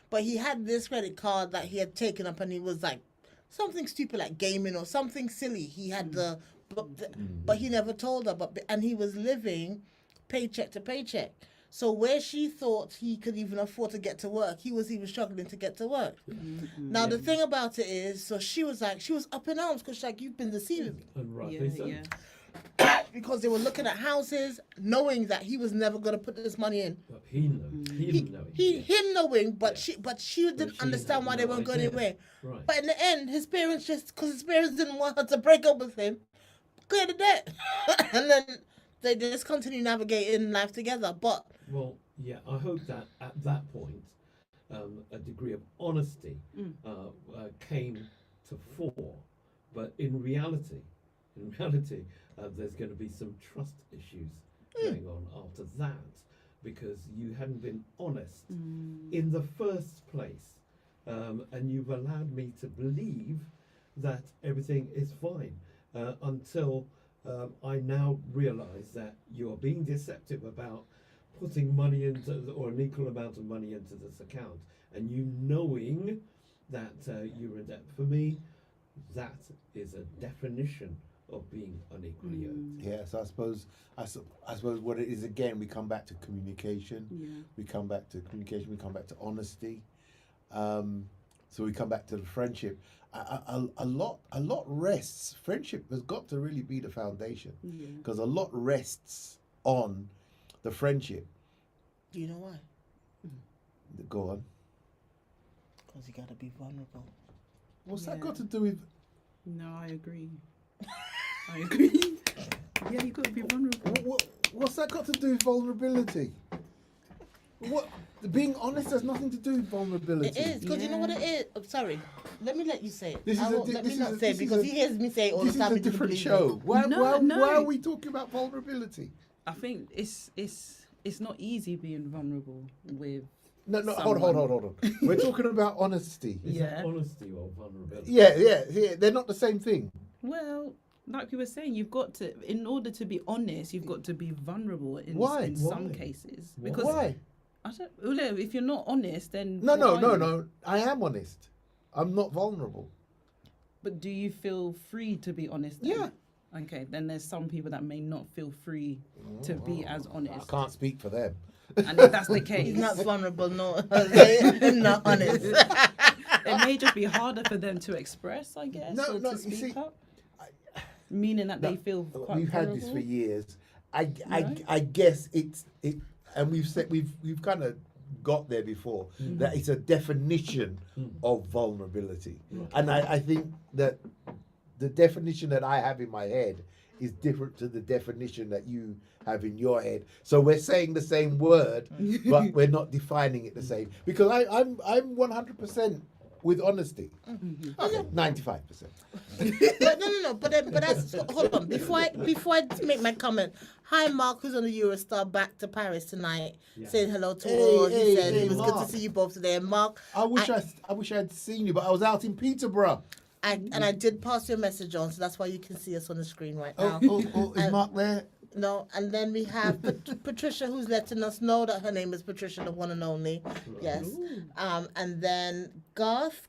But he had this credit card that he had taken up, and he was like something stupid like gaming or something silly. He had but he never told her. And he was living paycheck to paycheck. So where she thought he could even afford to get to work, he was even struggling to get to work. Now the thing about it is, so she was up in arms because she's like, you've been deceiving me. And rightly so. Yeah. Because they were looking at houses, knowing that he was never going to put this money in. But he knows. Him knowing, but Yeah. she didn't she understand had why no they weren't going idea. anywhere. Right. But in the end, because his parents didn't want her to break up with him, clear the debt, and then they just continue navigating life together. But Well, yeah, I hope that at that point, a degree of honesty came to fore. But in reality, there's going to be some trust issues going on after that, because you hadn't been honest in the first place, and you've allowed me to believe that everything is fine until I now realise that you're being deceptive about putting money into, or an equal amount of money into this account, and you knowing that you're in debt. For me, that is a definition of being unequally yoked. Yes, I suppose what it is again. We come back to communication. Yeah. We come back to communication. We come back to honesty. So we come back to the friendship. A lot rests. Friendship has got to really be the foundation, Yeah. because a lot rests on the friendship. do you know why? Go on. Because you got to be vulnerable. What's that Yeah. got to do with? No, I agree. I agree. Yeah, you got to be vulnerable. What's that got to do with vulnerability? What? Being honest has nothing to do with vulnerability. It is, because you know what it is? Oh, sorry. Let me let you say it. This is I a won't, di- let this me is not a- say it this is because a- he hears me say it all This the is time. a he doesn't different believe show. me. Why No. are we talking about vulnerability? I think it's not easy being vulnerable with. No, someone. hold on. We're talking about honesty. Is Yeah. that honesty or vulnerability? Yeah. They're not the same thing. Well, like you were saying, you've got to, in order to be honest, you've got to be vulnerable in Why? in some Why? cases. Why? Because Why? I don't. Well, if you're not honest, then No. what are you? I am honest. I'm not vulnerable. But do you feel free to be honest? Then? Yeah. Okay, then there's some people that may not feel free to be as I honest. can't speak for them. And if that's the case, He's not vulnerable, no. Not honest. it may just be harder for them to express, I guess, No, or no, to you speak see, up. Meaning that they feel quite We've had this vulnerable. for years. I Right. guess it, and we've kind of got there before. That it's a definition of vulnerability, and I think that the definition that I have in my head is different to the definition that you have in your head. So we're saying the same word, but we're not defining it the same. Because I'm 100% with honesty. Okay, 95%. But no. But that's hold on. Before I make my comment. Hi, Mark, who's on the Eurostar back to Paris tonight, saying hello to all. He said it was good Mark. to see you both today. And Mark, I wish I had seen you, but I was out in Peterborough. I did pass your message on, so that's why you can see us on the screen right now. Is Mark there? No, and then we have Patricia, who's letting us know that her name is Patricia, the one and only. Yes. And then Garth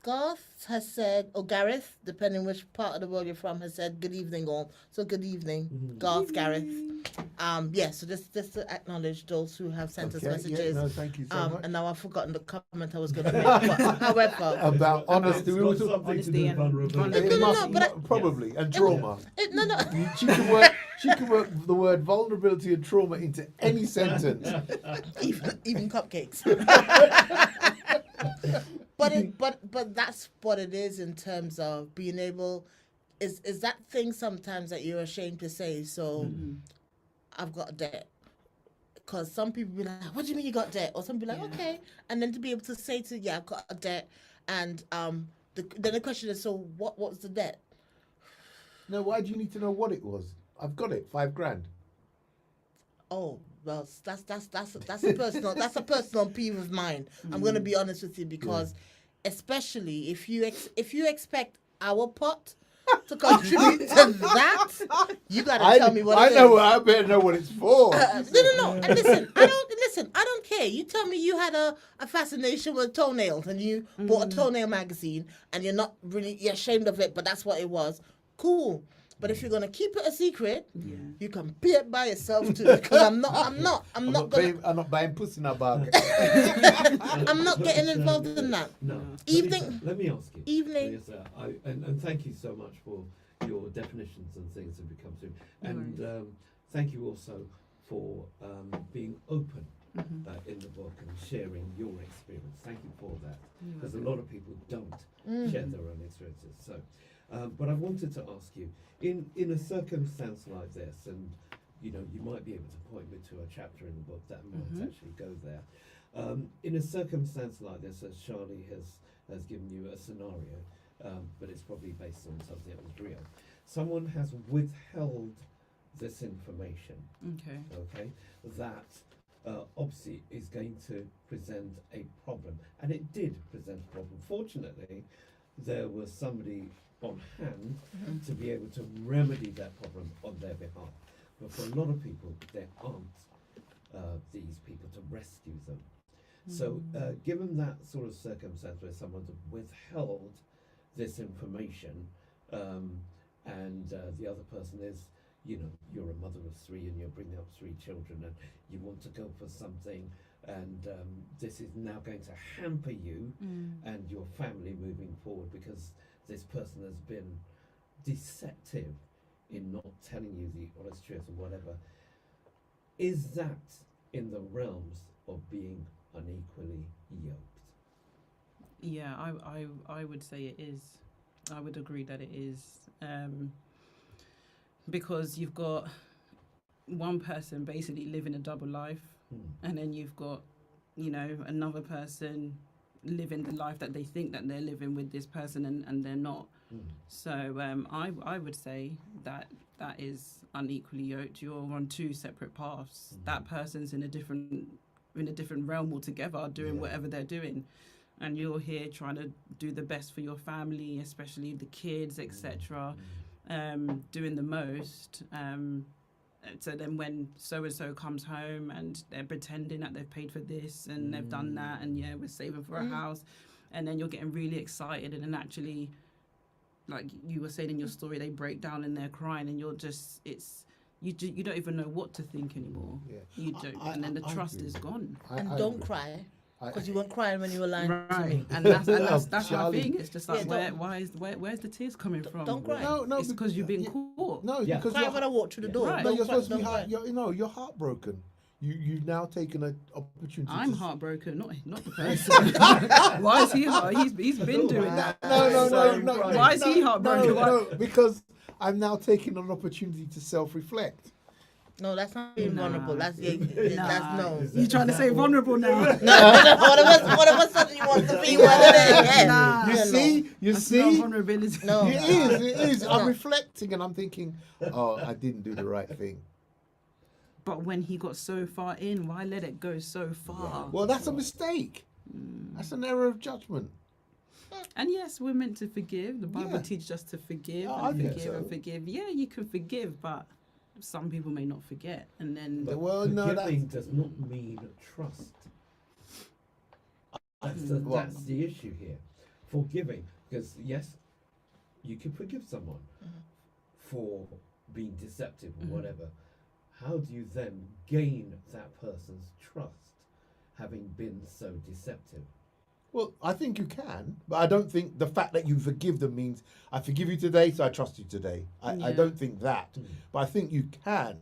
has said, or Gareth, depending which part of the world you're from, has said good evening all. So good evening, Garth, Gareth. So just to acknowledge those who have sent us messages. Thank you so much. And now I've forgotten the comment I was going to make. But, however, About honesty, we were It's got talking. something to Honesty do with and vulnerability. It No, must, but I- probably and trauma. no. She can work the word vulnerability and trauma into any sentence. even cupcakes. but that's what it is in terms of being able. Is that thing sometimes that you're ashamed to say? So, I've got debt. Because some people be like, "What do you mean you got debt?" Or some be like, "Okay," and then to be able to say I've got a debt, and then the question is, so what was the debt? No, why do you need to know what it was? I've got it, $5,000. Oh, well, that's a personal peeve of mine. I'm going to be honest with you because, especially if you expect our pot to contribute to that, you got to tell me what it is. I better know what it's for. No. And listen, I don't care. You tell me you had a fascination with toenails and you bought a toenail magazine and you're ashamed of it, but that's what it was. Cool. But if you're gonna keep it a secret, you can pay it by yourself too. Because I'm not buying pussy in a bag. I'm not getting involved in that. No. Evening. Let me ask you. Evening. Yes, and thank you so much for your definitions and things that we come through. And thank you also for being open in the book and sharing your experience. Thank you for that. Because a lot of people don't share their own experiences. So, but I wanted to ask you, in a circumstance like this, and you might be able to point me to a chapter in the book that might actually go there. In a circumstance like this, as Charlie has given you a scenario, but it's probably based on something that was real. Someone has withheld this information. Okay, that obviously is going to present a problem, and it did present a problem. Fortunately, there was somebody on hand to be able to remedy that problem on their behalf. But for a lot of people, there aren't these people to rescue them. So given that sort of circumstance where someone's withheld this information, and the other person is, you're a mother of 3 and you're bringing up 3 children and you want to go for something, and this is now going to hamper you and your family moving forward because this person has been deceptive in not telling you the honest truth or whatever. Is that in the realms of being unequally yoked? Yeah, I would say it is. I would agree that it is. Because you've got one person basically living a double life, and then you've got, you know, another person living the life that they think that they're living with this person, and they're not. So I would say that is unequally yoked. You're on two separate paths. That person's in a different realm altogether, doing whatever they're doing, and you're here trying to do the best for your family, especially the kids, etc. Doing the most. So then when so-and-so comes home and they're pretending that they've paid for this and they've done that, and we're saving for a house, and then you're getting really excited, and then actually, like you were saying in your story, they break down and they're crying, and you're just, you don't even know what to think anymore. You don't, and then the trust is gone. And don't cry, because you weren't crying when you were lying to Right, me. and that's my Charlie. thing. It's just like, Yeah, where's the tears coming from? Don't cry. No, It's because you've been caught. No, Yeah. because Cry when I walk through the door. Right. no, Don't you're cry, supposed to be don't cry. you're heartbroken. You've now taken an opportunity. I'm to heartbroken, not the person. Why is he heart? He's been doing that. No. Why is he heartbroken? No, because I'm now taking an opportunity to self-reflect. No, that's not being vulnerable. That's that's no. You trying to say vulnerable now? What of us suddenly want to be one of them? Yeah. Nah. You Yeah, see, you That's see. not vulnerability. No. It is. I'm No. reflecting and I'm thinking, oh, I didn't do the right thing. But when he got so far in, why let it go so far? Well, that's a mistake. That's an error of judgment. And yes, we're meant to forgive. The Bible Yeah. teaches us to forgive Oh, I and think forgive so. and forgive. Yeah, you can forgive, but some people may not forget. And then But Well, no, forgiving does not mean trust. That's the issue here. Forgiving, because yes, you can forgive someone for being deceptive or whatever. How do you then gain that person's trust, having been so deceptive? Well, I think you can, but I don't think the fact that you forgive them means I forgive you today, so I trust you today. I Yeah. don't think that. But I think you can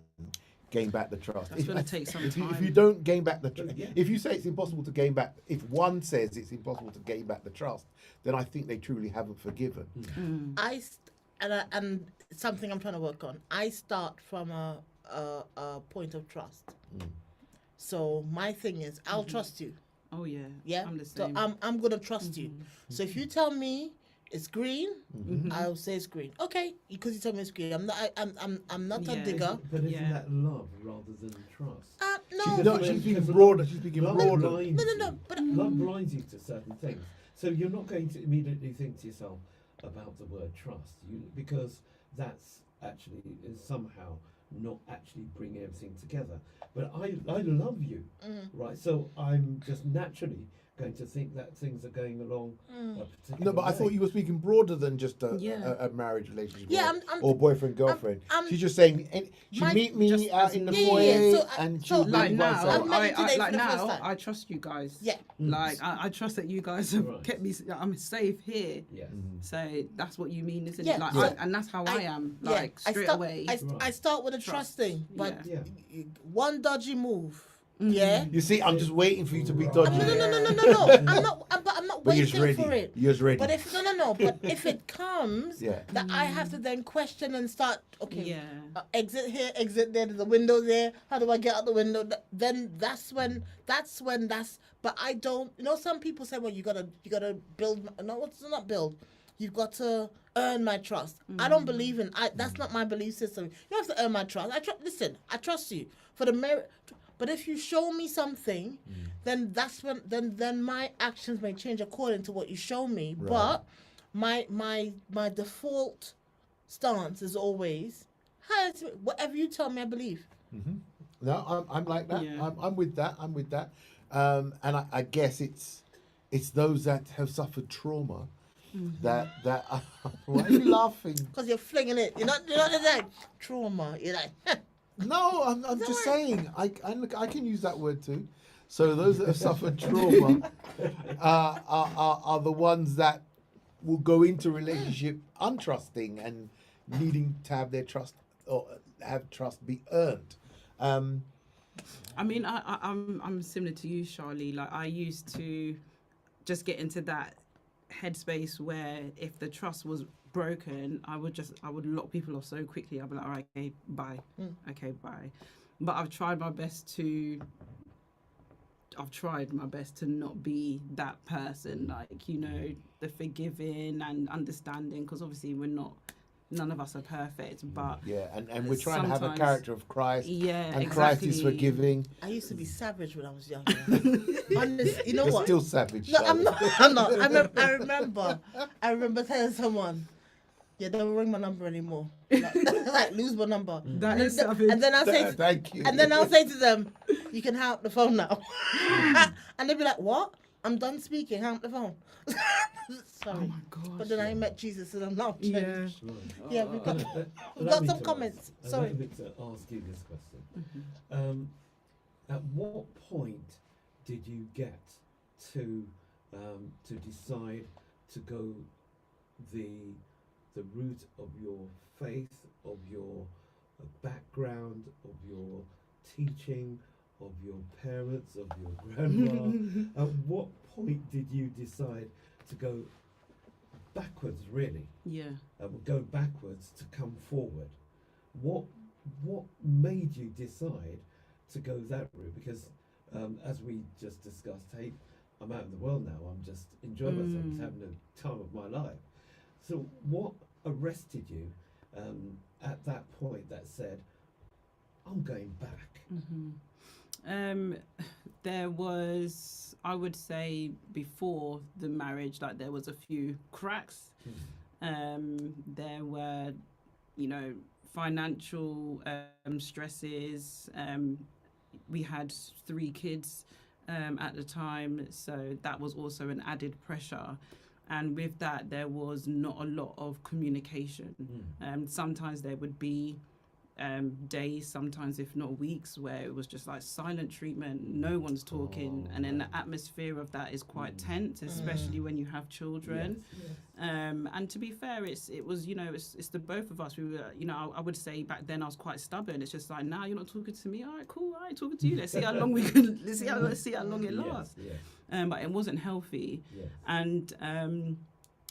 gain back the trust. That's gonna take some if you time. don't gain back the trust, Yeah. if you say it's impossible to gain back, if one says it's impossible to gain back the trust, then I think they truly haven't forgiven. And something I'm trying to work on. I start from a point of trust. So my thing is, I'll trust you. oh yeah, Yeah. I'm the So same. I'm gonna trust you. So if you tell me it's green, I'll say it's green. Okay, because you tell me it's green. I'm not a Yeah. digger. But isn't Yeah. that love rather than trust? No. No, she's speaking broader. She's speaking Love broader. blinds No, you. but- Love blinds you to certain things. So you're not going to immediately think to yourself about the word trust, because that's actually is somehow not actually bringing everything together. But I love you, right? So I'm just naturally going to think that things are going along a particular No, but I way. thought you were speaking broader than just Yeah. a marriage relationship Yeah, or boyfriend girlfriend. I'm- She's just saying she'd My- meet me just out as in the Yeah, foyer yeah, so and so she'd like meet now, I'm married today like for the first now, time. I trust you guys. Yeah. Like I trust that you guys have Right. kept me. I'm safe here. Yes. So that's what you mean, isn't Yeah, it? Like, so and that's how I am. Yeah, Like straight away. I start with a Trust. trusting, but Yeah. one dodgy move. Yeah. You see, I'm just waiting for you to be Right. dodgy. No. I'm not But you're waiting ready. for it. You're ready. But if it comes, Yeah. that I have to then question and start. Okay. Yeah. Exit here, exit there. There's a window there. How do I get out the window? Then that's when. But I don't. You know, some people say, well, you gotta build. No, it's not build. You've got to earn my trust. I don't believe in. That's not my belief system. You don't have to earn my trust. Listen, I trust you for the merit. But if you show me something, then that's when then my actions may change according to what you show me. Right. But my default stance is always, "Hi, whatever you tell me, I believe." No, I'm like that. Yeah. I'm with that. I'm with that. And I guess it's those that have suffered trauma that why are you laughing? Because you're flinging it. You're not like trauma. You're like, No, I'm just saying I can use that word too. So those that have suffered trauma are the ones that will go into a relationship untrusting and needing to have their trust or have trust be earned. I mean, I'm similar to you, Charlie. Like I used to just get into that headspace where if the trust was broken, I would lock people off so quickly. I'd be like, all right, okay, bye. Okay, bye. But I've tried my best to not be that person, like, you know, the forgiving and understanding, because obviously none of us are perfect, but Yeah, and we're trying to have a sometimes- character of Christ. yeah, And Christ is exactly. forgiving. I used to be savage when I was younger. Honest, you know You're what? still savage. No, though. I'm not. I'm not. I remember telling someone, "Yeah, don't ring my number anymore. Like lose my number." That and is then, savage. and then I'll say, Thank you. and then I'll say to them, "You can hang up the phone now." And they'll be like, "What? I'm done speaking. Hang up the phone." Sorry. Oh my gosh. But then I met Jesus and I'm now changed. Yeah. Right. Yeah, we've got, we've Allow got me some to comments. ask- Sorry. Allow me to ask you this question. Mm-hmm. At what point did you get to decide to go the route of your faith, of your background, of your teaching, of your parents, of your grandma? At what point did you decide to go backwards, really? Yeah. Go backwards to come forward? What made you decide to go that route? Because as we just discussed, hey, I'm out in the world now, I'm just enjoying myself, just having the time of my life. So what arrested you at that point that said, I'm going back? There was, I would say, before the marriage, like there was a few cracks. There were, you know, financial stresses. We had 3 kids at the time, so that was also an added pressure. And with that, there was not a lot of communication. Sometimes there would be days, sometimes if not weeks, where it was just like silent treatment, no one's talking, and then the atmosphere of that is quite tense, especially when you have children. And to be fair, it was, you know, it's the both of us. We were, you know, I would say back then I was quite stubborn. It's just like, now you're not talking to me. All right, cool. I ain't talking to you. Let's see how long we can. Let's see how long it lasts. But it wasn't healthy, and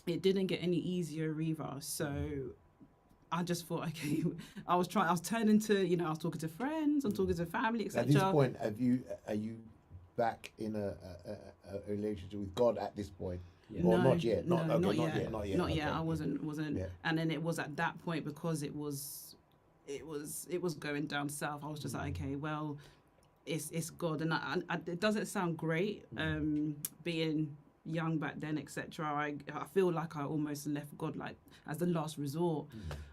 it didn't get any easier either. So I just thought, okay, I was turning to, you know, I was talking to friends, I'm talking to family, etc. At this point, are you back in a relationship with God at this point? Or No, not yet? not yet. Not yet. Not yet. Okay. I wasn't. Yeah. And then it was at that point, because it was going down south. I was just like, okay, well, it's God, and I it doesn't sound great, being young back then, etc. I feel like I almost left God like as the last resort.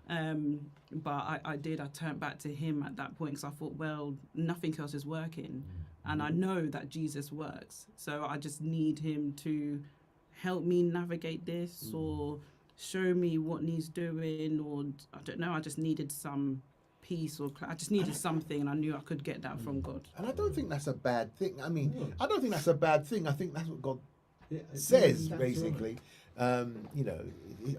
But I turned back to him at that point, because I thought, well, nothing else is working, and I know that Jesus works, so I just need him to help me navigate this, or show me what needs doing, or I don't know, I just needed some peace, or I just needed something, and I knew I could get that from God. And I don't think that's a bad thing. I mean, I don't think that's a bad thing. I think that's what God says, that's basically. You know,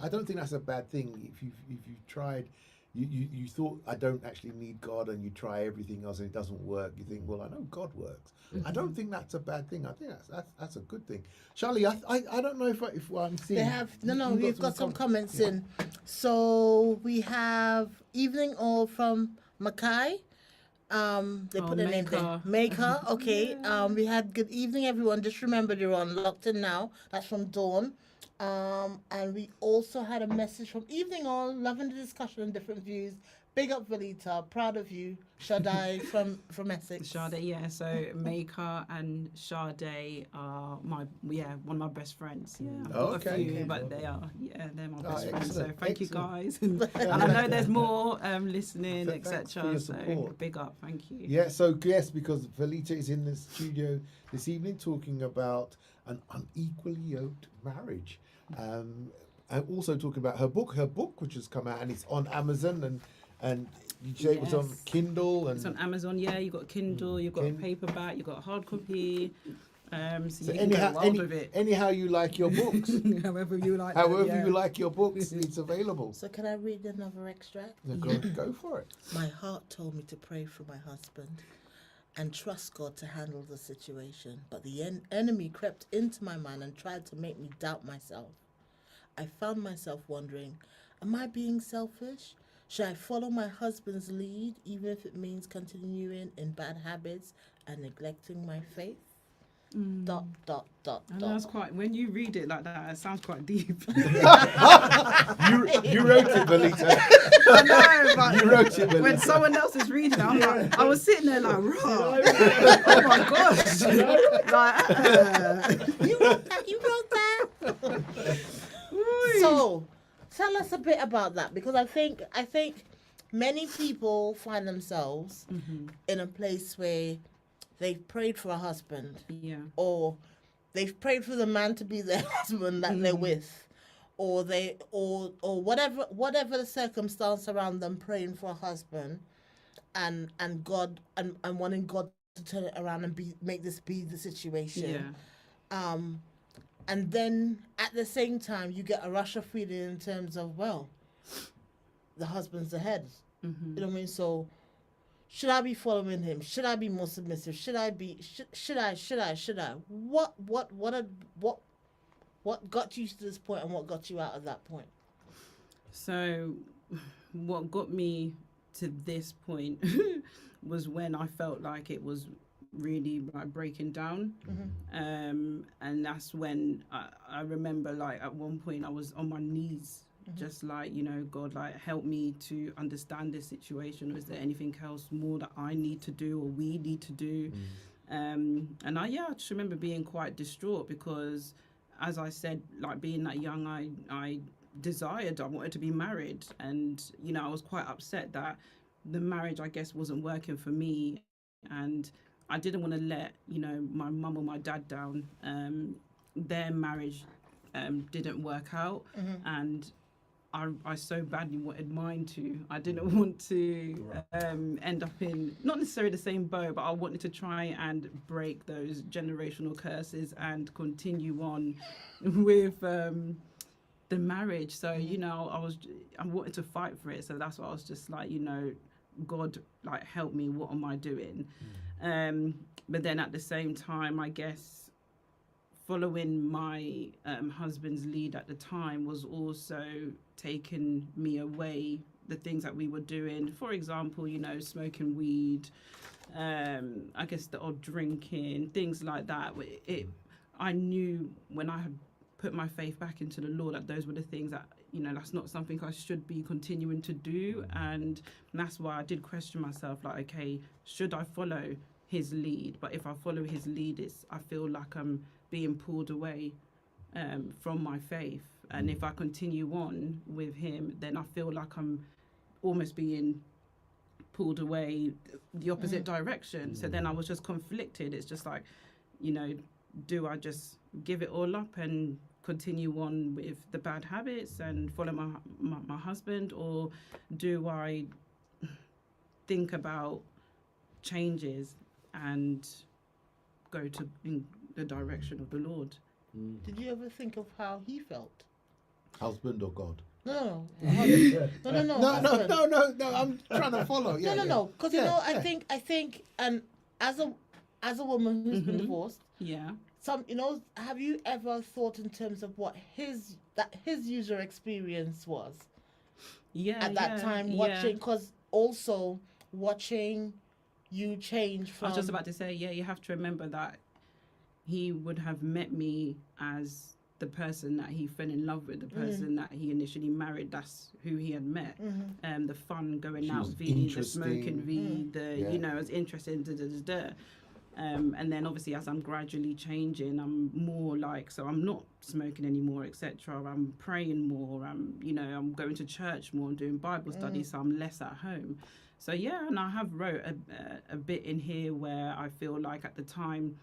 I don't think that's a bad thing. If you've tried, you thought, I don't actually need God, and you try everything else and it doesn't work, you think, well, I know God works. I don't think that's a bad thing. I think that's a good thing. Charlie, I don't know if I'm seeing. They have you've we've got some comments Yeah. in. So we have Evening All from Mackay. They put their name there. Maker. Okay. We had good evening, everyone. Just remember you're on Locked In Now. That's from Dawn. And we also had a message from Evening All, loving the discussion and different views. Big up, Valita. Proud of you. Shaddai from Essex. Sade, yeah. So Maker and Sade are one of my best friends. Yeah, I've got Okay. a few, Okay. but they're my best friends. So excellent, thank you excellent. guys, and I know there's more listening, Thanks for etc. your So support. big up, thank you. Yeah, so yes, because Valita is in the studio this evening talking about an unequally yoked marriage. And also talking about her book, which has come out and it's on Amazon, and you say it was on Yes. Kindle, and It's on Amazon. Yeah, you got Kindle, you got a paperback, you got a hard copy. So you can go wild with it. anyhow you like your books, However you like. however you like your books, it's available. So can I read another extract? So go for it. My heart told me to pray for my husband and trust God to handle the situation, but the enemy crept into my mind and tried to make me doubt myself. I found myself wondering, am I being selfish? Should I follow my husband's lead, even if it means continuing in bad habits and neglecting my faith? Dot, dot, dot, And that's dot. quite, when you read it like that, it sounds quite deep. You wrote it, Melita. I know, but You wrote it, Melita. when someone else is reading it, I'm like, I was sitting there like, raw. Oh my gosh. You wrote that? You wrote that? So, tell us a bit about that, because I think many people find themselves in a place where they've prayed for a husband, Yeah. or they've prayed for the man to be their husband that they're with, or whatever the circumstance around them, praying for a husband, and God and wanting God to turn it around and make this be the situation. Yeah. And then at the same time, you get a rush of feeling in terms of, well, the husband's the head. You know what I mean? So, should I be following him? Should I be more submissive? Should I? What got you to this point, and what got you out of that point? So, what got me to this point was when I felt like it was really like breaking down, and that's when I remember, like, at one point I was on my knees, just like, you know, God, like, help me to understand this situation. Is there anything else more that I need to do or we need to do? And I just remember being quite distraught because, as I said, like, being that young, I wanted to be married, and, you know, I was quite upset that the marriage, I guess, wasn't working for me, and I didn't want to let, you know, my mum or my dad down. Their marriage didn't work out, and I so badly wanted mine to. I didn't want to end up in, not necessarily the same boat, but I wanted to try and break those generational curses and continue on with the marriage. So, you know, I wanted to fight for it. So that's why I was just like, you know, God, like, help me. What am I doing? But then at the same time, I guess following my husband's lead at the time was also taking me away the things that we were doing. For example, you know, smoking weed, I guess the odd drinking, things like that. I knew when I had put my faith back into the Lord that those were the things that, you know, that's not something I should be continuing to do. And that's why I did question myself, like, okay, should I follow his lead? But if I follow his lead, I feel like I'm being pulled away from my faith. And if I continue on with him, then I feel like I'm almost being pulled away the opposite direction. So then I was just conflicted. It's just like, you know, do I just give it all up and continue on with the bad habits and follow my husband, or do I think about changes and go to in the direction of the Lord? Did you ever think of how he felt? Husband or God? No. No, I'm trying to follow. Yeah, No. Because you know, I think, and as a woman who's been divorced, Yeah. have you ever thought in terms of what his user experience was Yeah. at that time, watching? Because also watching you change from. I was just about to say, you have to remember that he would have met me as the person that he fell in love with, the person that he initially married. That's who he had met. The fun, going She out, was the smoking weed, Yeah. you know, I was interested in and then obviously as I'm gradually changing, I'm more like, so I'm not smoking anymore, etc. I'm praying more. I'm going to church more. I'm doing Bible study, so I'm less at home. So yeah, and I have wrote a bit in here where I feel like at the time,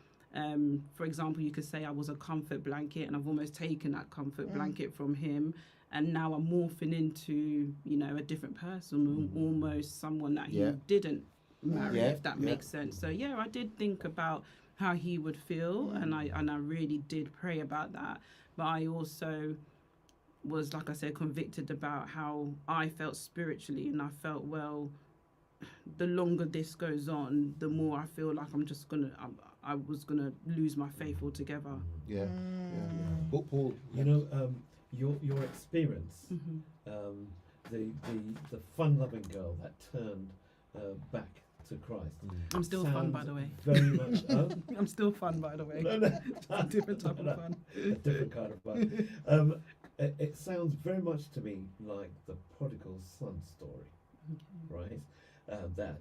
for example, you could say I was a comfort blanket, and I've almost taken that comfort blanket from him, and now I'm morphing into, you know, a different person, almost someone that he didn't marry, if that makes sense. So yeah, I did think about how he would feel, and I really did pray about that. But I also was, like I said, convicted about how I felt spiritually, and I felt, well, the longer this goes on, the more I feel like I was gonna lose my faith altogether. Yeah. Paul. You know, your experience, the fun-loving girl that turned back to Christ. I'm still fun, by sounds the way. Very much. I'm still fun, by the way. It's a different type of fun. A different kind of fun. It sounds very much to me like the prodigal son story, right? That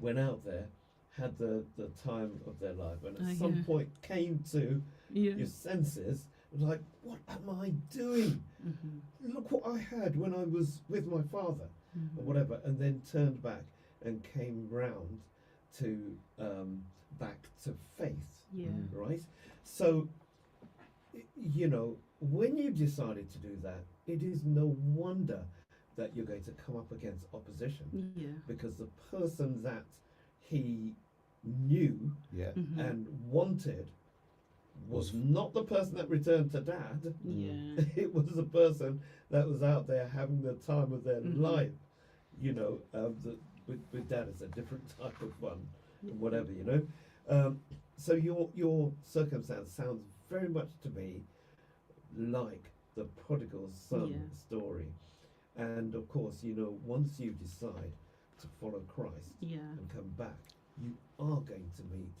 went out there, had the time of their life, and at some point came to your senses, like, what am I doing? Look what I had when I was with my father, or whatever, and then turned back and came round to back to faith, right? So, you know, when you decided to do that, it is no wonder that you're going to come up against opposition, because the person that he knew and wanted was not the person that returned to dad. It was the person that was out there having the time of their life. You know, with dad, it's a different type of fun, whatever, you know. So your circumstance sounds very much to me like the prodigal son story. And of course, you know, once you decide to follow Christ and come back, you are going to meet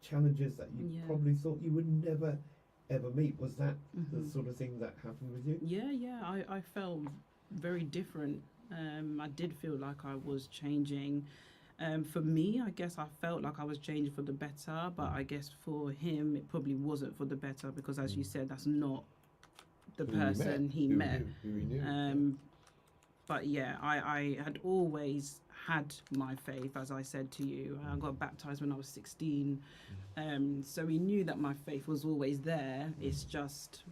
challenges that you probably thought you would never ever meet. Was that the sort of thing that happened with you? I felt very different. I did feel like I was changing. For me, I guess I felt like I was changing for the better, but I guess for him it probably wasn't for the better, because as you said, that's not the person he met. Who he knew. But yeah, I had always had my faith, as I said to you. I got baptized when I was 16. So he knew that my faith was always there. It's just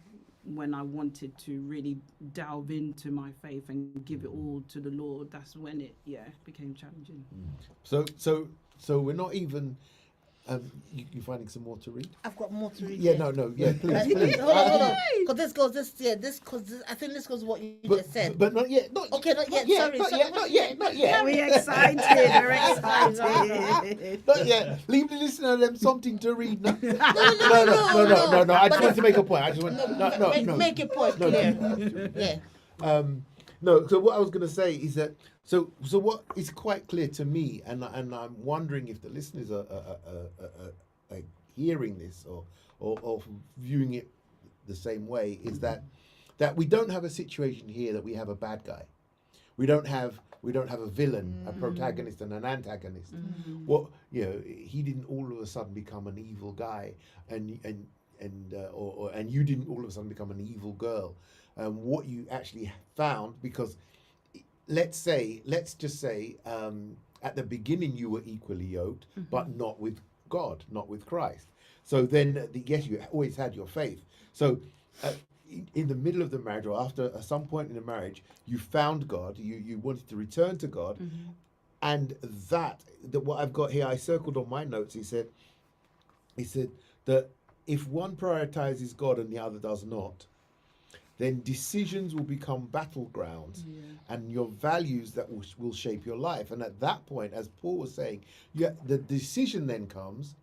when I wanted to really delve into my faith and give it all to the Lord, that's when it became challenging. So we're not even. You finding some more to read? I've got more to read. Yeah, please. Hold on. Because I think this goes what you just said. But not yet. Not yet. Not yet. We're excited. Not yet. Leave the listener them something to read. No. I just want to make a point. Make your point clear. Yeah. No. So what I was going to say is that so what is quite clear to me, and I'm wondering if the listeners are hearing this or viewing it the same way, is that we don't have a situation here that we have a bad guy. We don't have a villain, a protagonist, and an antagonist. What he didn't all of a sudden become an evil guy, and you didn't all of a sudden become an evil girl. What you actually found, because let's just say at the beginning you were equally yoked, but not with God, not with Christ. So then, yes, you always had your faith. So in the middle of the marriage, or after at some point in the marriage, you found God. You wanted to return to God, and that what I've got here, I circled on my notes. He said that if one prioritizes God and the other does not, then decisions will become battlegrounds, and your values that will shape your life. And at that point, as Paul was saying, the decision then comes: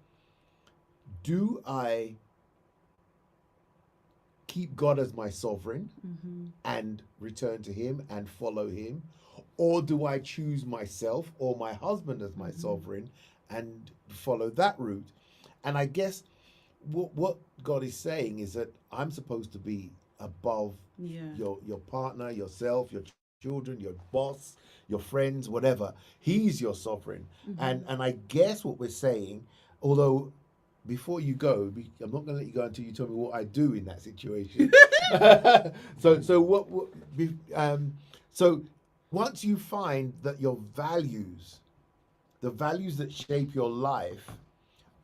do I keep God as my sovereign and return to him and follow him, or do I choose myself or my husband as my sovereign and follow that route? And I guess what God is saying is that I'm supposed to be above your partner, yourself, your children, your boss, your friends, whatever. He's your sovereign. And I guess what we're saying, although before you go, I'm not going to let you go until you tell me what I do in that situation. So once you find that your values, the values that shape your life,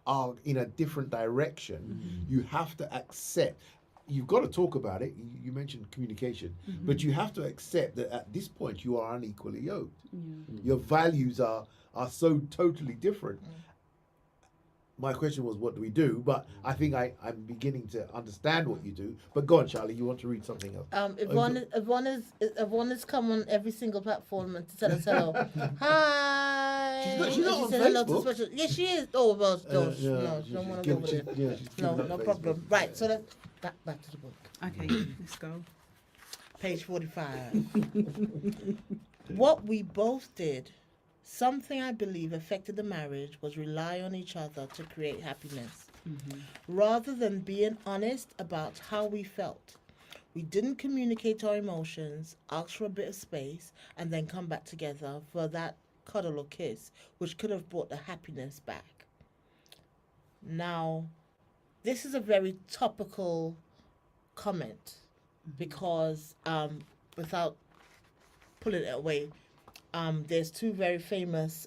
are in a different direction, you have to accept. You've got to talk about it. You mentioned communication, but you have to accept that at this point you are unequally yoked. Your values are so totally different. My question was, what do we do? But I think I'm beginning to understand what you do. But go on, Charlie, you want to read something else? Yvonne has come on every single platform and to tell us hello. Hi. She's not on said hello to Facebook. special. Yes, she is. Oh, well, no, she don't want to go over there. she's No, giving up no Facebook. problem. Right, so back to the book. Okay, let's go. Page 45. What we both did, something I believe affected the marriage, was rely on each other to create happiness. Rather than being honest about how we felt. We didn't communicate our emotions, ask for a bit of space, and then come back together for that cuddle or kiss, which could have brought the happiness back. Now, this is a very topical comment because, without pulling it away, there's two very famous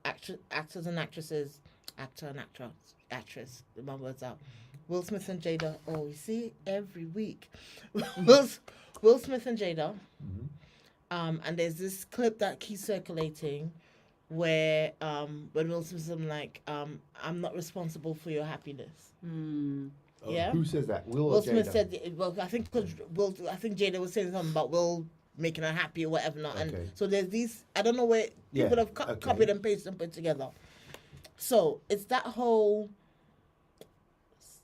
actors and actresses, actress, my words out, Will Smith and Jada. Oh, you see, every week. Will Smith and Jada. And there's this clip that keeps circulating where when Will Smith is like, I'm not responsible for your happiness. Oh, Yeah. who says that? Will or Will Smith Jada? said, well, I think Jada was saying something about Will making her happy or whatever not. And Okay. so there's these, I don't know where Yeah, people have okay. copied and pasted and put together. So it's that whole,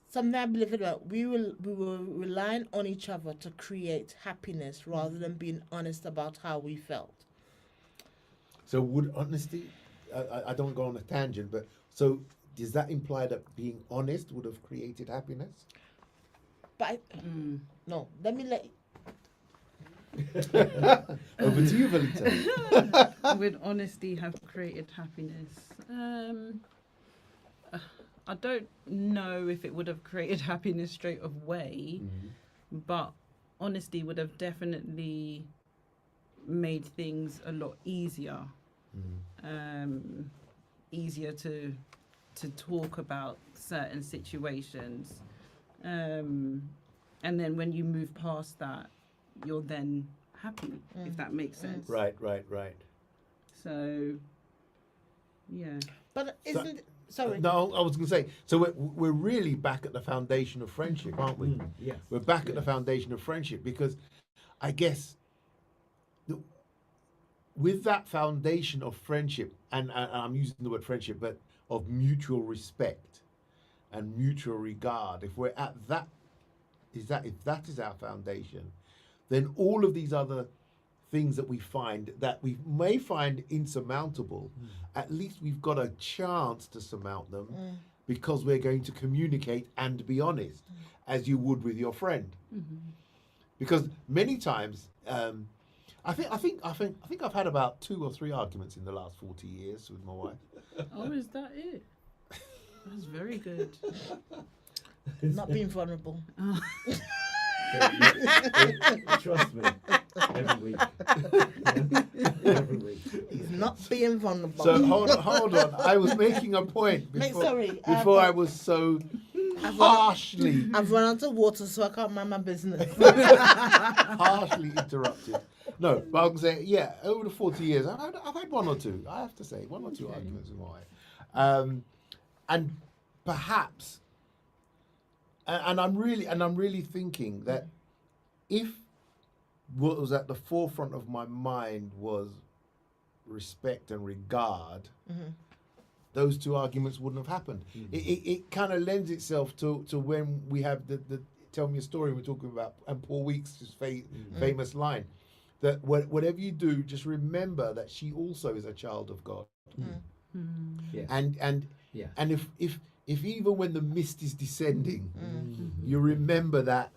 something I believe about, we were relying on each other to create happiness rather than being honest about how we felt. So would honesty, I don't go on a tangent, but so does that imply that being honest would have created happiness? But no, let me let Over to you, Valita. Would honesty have created happiness? I don't know if it would have created happiness straight away, but honesty would have definitely made things a lot easier. Easier to talk about certain situations. And then when you move past that, you're then happy, if that makes sense. Right. So, yeah. But isn't sorry. No, I was going to say, so we're really back at the foundation of friendship, aren't we? Yes. We're back at the foundation of friendship because I guess with that foundation of friendship, and I'm using the word friendship, but of mutual respect and mutual regard, if we're at that, if that is our foundation, then all of these other things that we find that we may find insurmountable, at least we've got a chance to surmount them because we're going to communicate and be honest, as you would with your friend. Because many times, I think I've had about 2 or 3 arguments in the last 40 years with my wife. Oh, is that it? That's very good. Not being vulnerable. Trust me, every week. Every week. He's not being vulnerable. So hold on. I was making a point before I was so harshly I've run out of water, so I can't mind my business. harshly interrupted. No, but I was going to say, yeah, over the 40 years, I've had 1 or 2. I have to say, 1 or 2 arguments with my wife, and perhaps, and I'm really thinking that if what was at the forefront of my mind was respect and regard, those 2 arguments wouldn't have happened. It kind of lends itself to when we have the tell me a story we're talking about, and Paul Weeks' famous line, that whatever you do, just remember that she also is a child of God. Yes. And Yeah. and if even when the mist is descending, you remember that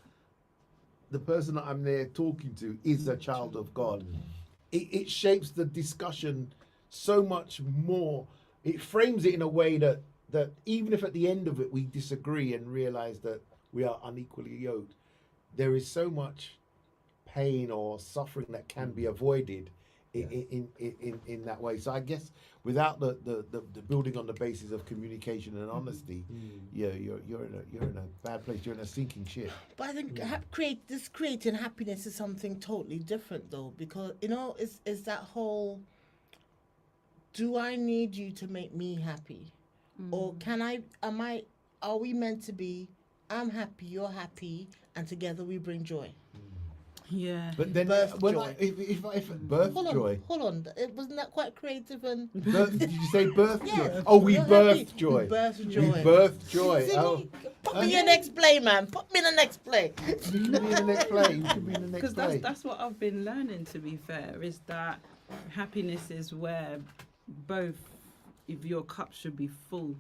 the person that I'm there talking to is a child of God. It shapes the discussion so much more. It frames it in a way that even if at the end of it we disagree and realize that we are unequally yoked, there is so much pain or suffering that can be avoided in that way. So I guess without the building on the basis of communication and honesty, you're in a bad place. You're in a sinking ship. But I think creating happiness is something totally different, though, because it's that whole. Do I need you to make me happy, or are we meant to be? I'm happy, you're happy, and together we bring joy. Yeah. But then Birth when joy. if birth joy. Hold on. It wasn't that quite creative and. Did you say birth Yeah. joy? Oh, we You're birthed happy. joy. We birthed We joy. birthed joy. See, Oh, put me in the next play, man. Put me in the next play. you can be in the next play. You can be in the next Because play. that's what I've been learning, to be fair, is that happiness is where both, if your cup should be full,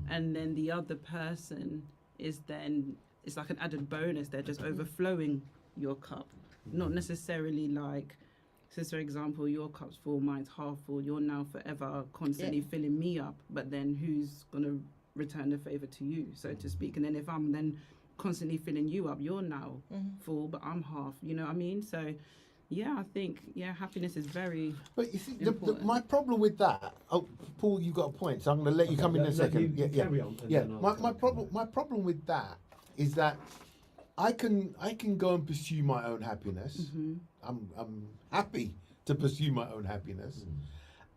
and then the other person is then, it's like an added bonus, they're just overflowing your cup. Not necessarily like, so for example, your cup's full, mine's half full, you're now forever constantly filling me up, but then who's going to return the favour to you, so to speak? And then if I'm then constantly filling you up, you're now full, but I'm half, you know what I mean? So yeah, I think, happiness is very But you see, important. my problem with that. Oh, Paul, you got a point, so I'm going to let you come in a second. You carry on. And Yeah, then I'll my problem with that is that I can go and pursue my own happiness. I'm happy to pursue my own happiness,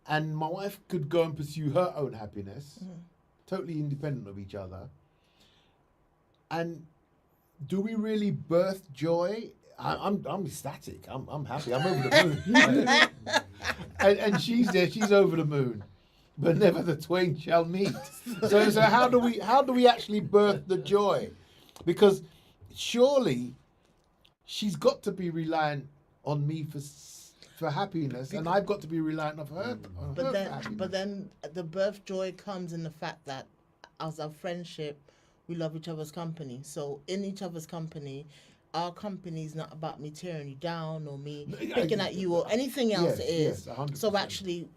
and my wife could go and pursue her own happiness, totally independent of each other. And do we really birth joy? I'm ecstatic. I'm happy. I'm over the moon. and she's there. She's over the moon. But never the twain shall meet. So how do we actually birth the joy? Because surely she's got to be reliant on me for happiness, and I've got to be reliant on her. But then the birth joy comes in the fact that as our friendship, we love each other's company. So in each other's company, our company is not about me tearing you down or me picking at you or anything else. It is. Yes, 100%. So actually,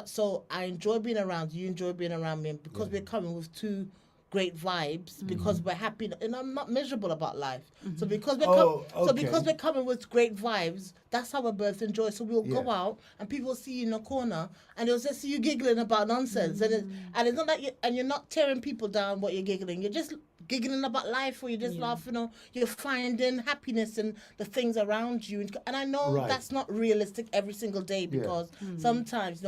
so I enjoy being around you, enjoy being around me, and because we're coming with two great vibes, because we're happy, and I'm not miserable about life. So because we're because we're coming with great vibes, that's how we're birthing joy. So we'll go out and people will see you in a corner and they'll just see you giggling about nonsense, and it's not like you're not tearing people down. What you're giggling, you're just giggling about life, or you're just laughing, or you're finding happiness in the things around you. And I know that's not realistic every single day, because sometimes,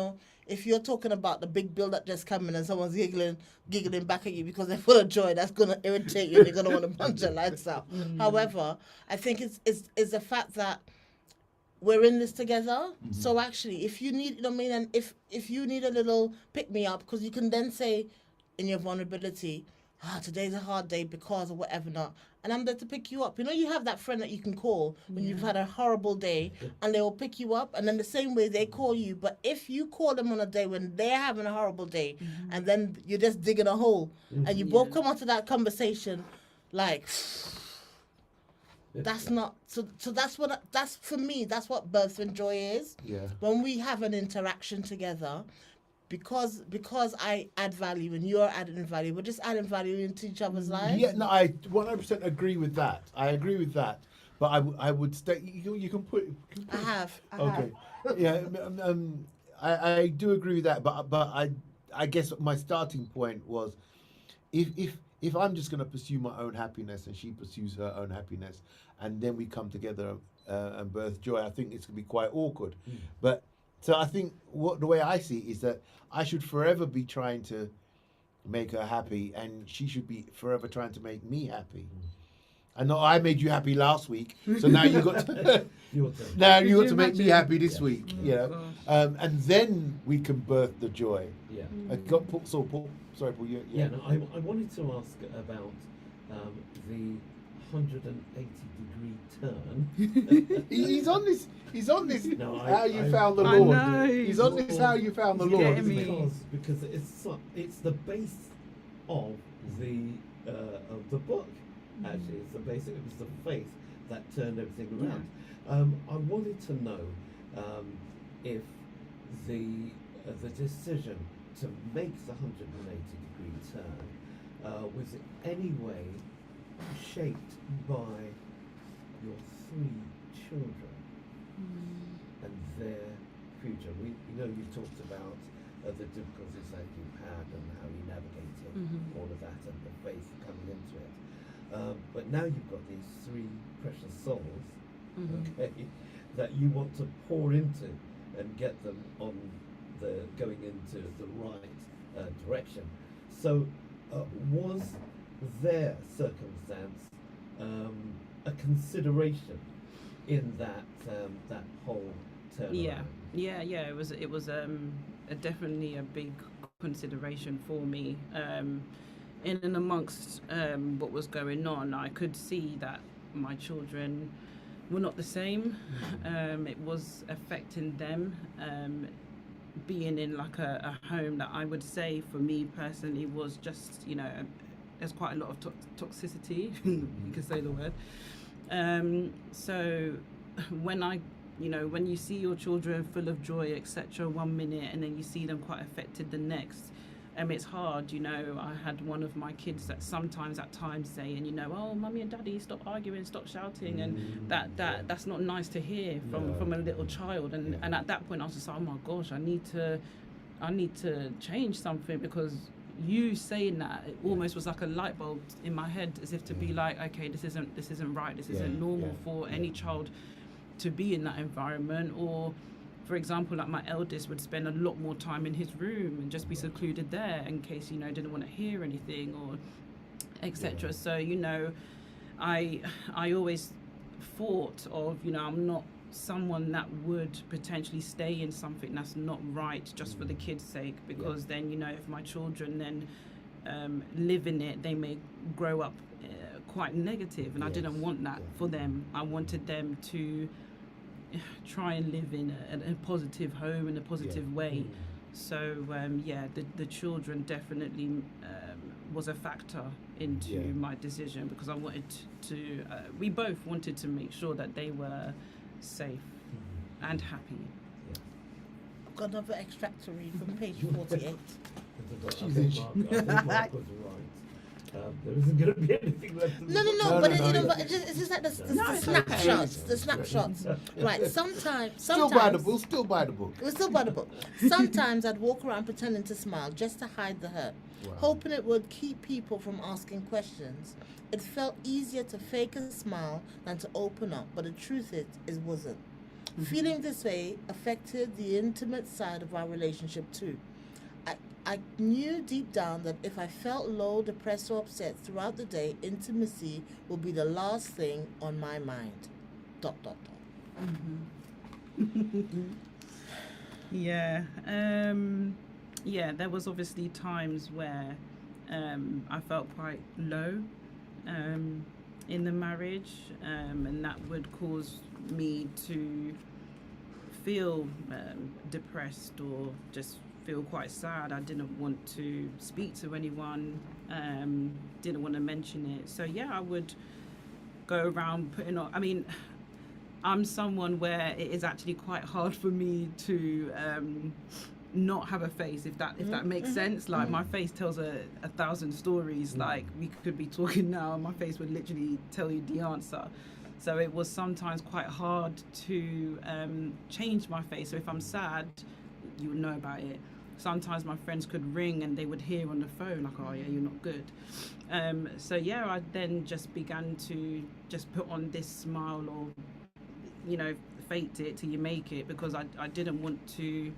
if you're talking about the big bill that just coming and someone's giggling back at you because they're full of joy, that's going to irritate you and you're going to want to punch your lights out. However, I think it's the fact that we're in this together. So actually, if you need, and if you need a little pick-me-up, because you can then say in your vulnerability, today's a hard day because of whatever not, and I'm there to pick you up. You have that friend that you can call when you've had a horrible day, and they will pick you up, and then the same way they call you. But if you call them on a day when they're having a horrible day, and then you're just digging a hole, and you both come onto that conversation, like, that's not, so that's for me, that's what birth and joy is. Yeah. When we have an interaction together, because I add value and you're adding value, we're just adding value into each other's lives. Yeah, no, I 100% agree with that. I agree with that. But I would stay. You can put. I have. Okay. Yeah. I do agree with that. But I guess my starting point was, if I'm just going to pursue my own happiness and she pursues her own happiness, and then we come together and birth joy, I think it's going to be quite awkward. But so I think the way I see it is that I should forever be trying to make her happy, and she should be forever trying to make me happy. I know I made you happy last week, so now you got to now you got to make me happy this week. And then we can birth the joy. Yeah. Paul. Sorry, Paul. Yeah. No, I wanted to ask about the 180-degree turn. He's on this. He's on this. No, how you found the I Lord. know. He's on this. How you found the He's Lord. getting me. Because it's the base of the book. Actually, it's it was the faith that turned everything around. I wanted to know if the decision to make the 180-degree turn was in any way shaped by your 3 children and their future. We know you talked about the difficulties that you've had and how you navigated all of that and the faith coming into it. But now you've got these 3 precious souls, okay, that you want to pour into and get them on going into the right direction. So, was their circumstance a consideration in that that whole turnaround? Yeah. It was definitely a big consideration for me. In and amongst what was going on, I could see that my children were not the same. It was affecting them. Being in like a home that I would say for me personally was just, there's quite a lot of toxicity, you can say the word. So when when you see your children full of joy, etc., 1 minute, and then you see them quite affected the next, it's hard. I had one of my kids that sometimes at times saying, oh, mummy and daddy, stop arguing, stop shouting, and that's not nice to hear from a little child. And at that point I was just like, oh my gosh, I need to change something, because you saying that, it almost was like a light bulb in my head, as if to be like, okay, this isn't right, this isn't normal for any child to be in that environment. Or for example, like my eldest would spend a lot more time in his room and just be secluded there in case didn't want to hear anything, or etc. So I always thought of, I'm not someone that would potentially stay in something that's not right just for the kids' sake, because then if my children then live in it, they may grow up quite negative, and I didn't want that for them. I wanted them to try and live in a positive home in a positive way. So the children definitely was a factor into my decision, because I wanted to we both wanted to make sure that they were safe and happy. I've got another extract to read from page 48. I think Mark was right. There isn't going to be anything left. No, but it's just like the snapshots. The snapshots. Right. Sometimes. We'll still buy the book. We'll still buy the book. Sometimes I'd walk around pretending to smile just to hide the hurt, hoping it would keep people from asking questions. It felt easier to fake a smile than to open up, but the truth is, it wasn't. Feeling this way affected the intimate side of our relationship too. I knew deep down that if I felt low, depressed, or upset throughout the day, intimacy would be the last thing on my mind. ... Yeah. There was obviously times where I felt quite low in the marriage, and that would cause me to feel depressed or just feel quite sad. I didn't want to speak to anyone, didn't want to mention it. So I would go around putting on, I'm someone where it is actually quite hard for me to not have a face, if that makes sense. Like my face tells a 1,000 stories. Like we could be talking now and my face would literally tell you the answer. So it was sometimes quite hard to change my face. So if I'm sad, you would know about it. Sometimes my friends could ring and they would hear on the phone like, oh yeah, you're not good. I then just began to just put on this smile, or faked it till you make it, because I didn't want to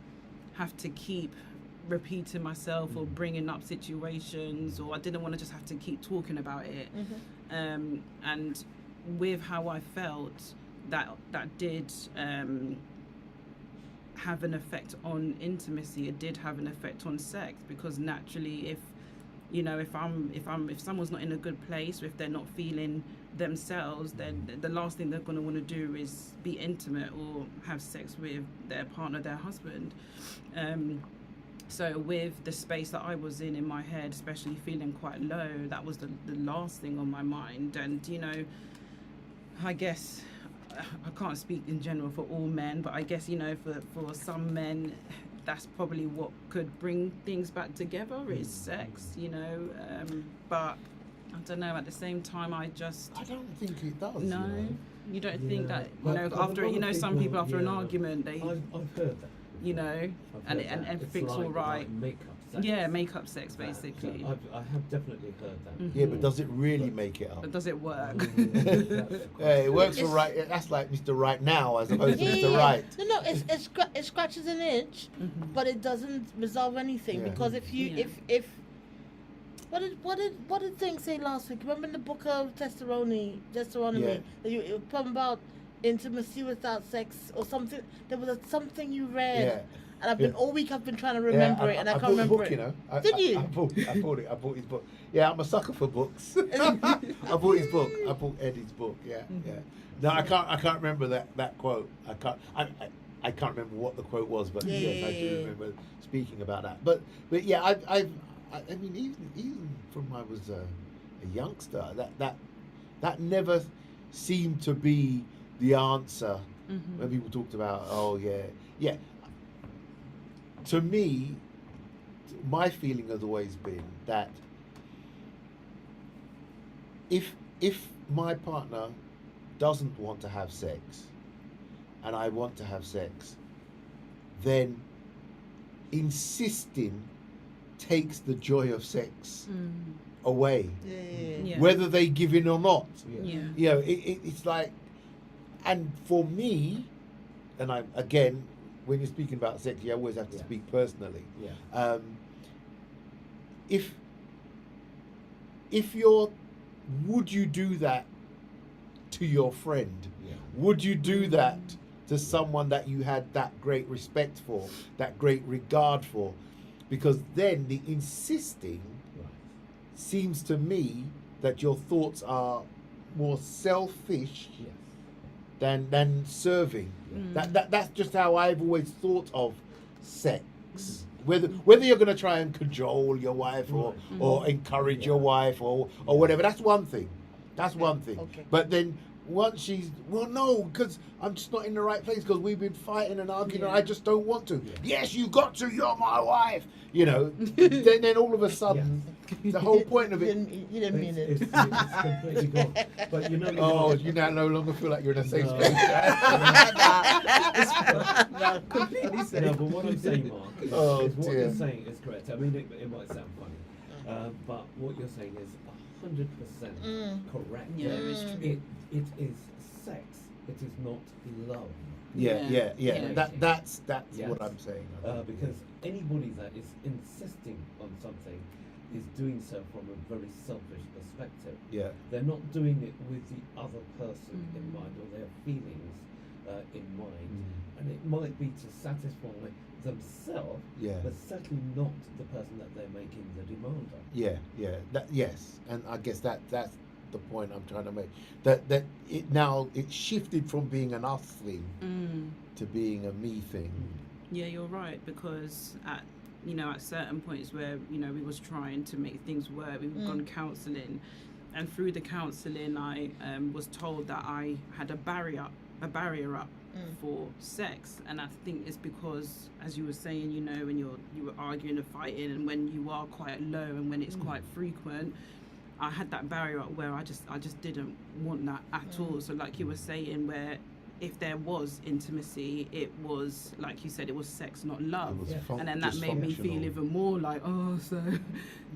have to keep repeating myself or bringing up situations, or I didn't want to just have to keep talking about it. And with how I felt, that did have an effect on intimacy. It did have an effect on sex, because naturally, if someone's not in a good place, or if they're not feeling themselves, then the last thing they're going to want to do is be intimate or have sex with their partner, their husband. So with the space that I was in my head, especially feeling quite low, that was the last thing on my mind. And I guess I can't speak in general for all men, but I guess for some men, that's probably what could bring things back together, is sex. But I don't know. At the same time, I don't think it does. No, you don't think that But some people after an argument they I've heard that. And everything's all right. Makeup sex. Makeup sex basically. So I have definitely heard that. Yeah, but does it really make it up? But does it work? It works for right. That's like Mr. Right Now as opposed to Mr. Right. No, it scratches an itch, but it doesn't resolve anything, because if what did things say last week? Remember in the book of Deuteronomy, that you talking about intimacy without sex or something. There was something you read, Yeah. and I've been Yeah. all week. I've been trying to remember it, and I bought can't the remember book, it. you know. Did you? I bought his book. Yeah, I'm a sucker for books. I bought his book. I bought Eddie's book. Yeah, yeah. No, I can't remember that quote. I can't remember what the quote was, but yes, I do remember speaking about that. But yeah, I mean, even from when I was a youngster, that never seemed to be the answer when people talked about, oh yeah. To me, my feeling has always been that if my partner doesn't want to have sex and I want to have sex, then insisting takes the joy of sex away, Yeah. whether they give in or not. Yeah. You know, it's like, and for me, and I again, when you're speaking about sex, you always have to speak personally. Yeah. If you're, would you do that to your friend? Yeah. Would you do that to someone that you had that great respect for, that great regard for? Because then the insisting Right. seems to me that your thoughts are more selfish Yes. than serving. That's just how I've always thought of sex. Whether you're going to try and cajole your wife or encourage your wife or whatever, that's one thing. That's one thing. Okay. But then once she's, well, no, because I'm just not in the right place because we've been fighting and arguing and I just don't want to. Yes, you got to. You're my wife. You know. then all of a sudden, the whole point of it. You didn't mean it. It's completely gone. But you know. Oh, you now no longer feel like you're in a safe No. space. No, completely No, safe. but what I'm saying, Mark, is, Oh, is what dear. you're saying is correct. I mean, it might sound funny, but what you're saying is 100% correct. Yeah, it's true. It is sex. It is not love. Yeah. Yeah. That's Yes. what I'm saying. Because anybody that is insisting on something is doing so from a very selfish perspective. Yeah. They're not doing it with the other person in mind or their feelings in mind. And it might be to satisfy themselves, Yeah. but certainly not the person that they're making the demand on. Yeah. Yes, and I guess that's the point I'm trying to make. That it shifted from being an us thing to being a me thing. Yeah, you're right, because at certain points where we was trying to make things work, we've gone counselling, and through the counselling I was told that I had a barrier up for sex, and I think it's because, as you were saying, when you were arguing and fighting, and when you are quite low and when it's quite frequent, I had that barrier up where I just didn't want that at all. So like you were saying, where if there was intimacy, it was, like you said, it was sex, not love. It was Yeah. And then that made me feel dysfunctional. even more like, oh, so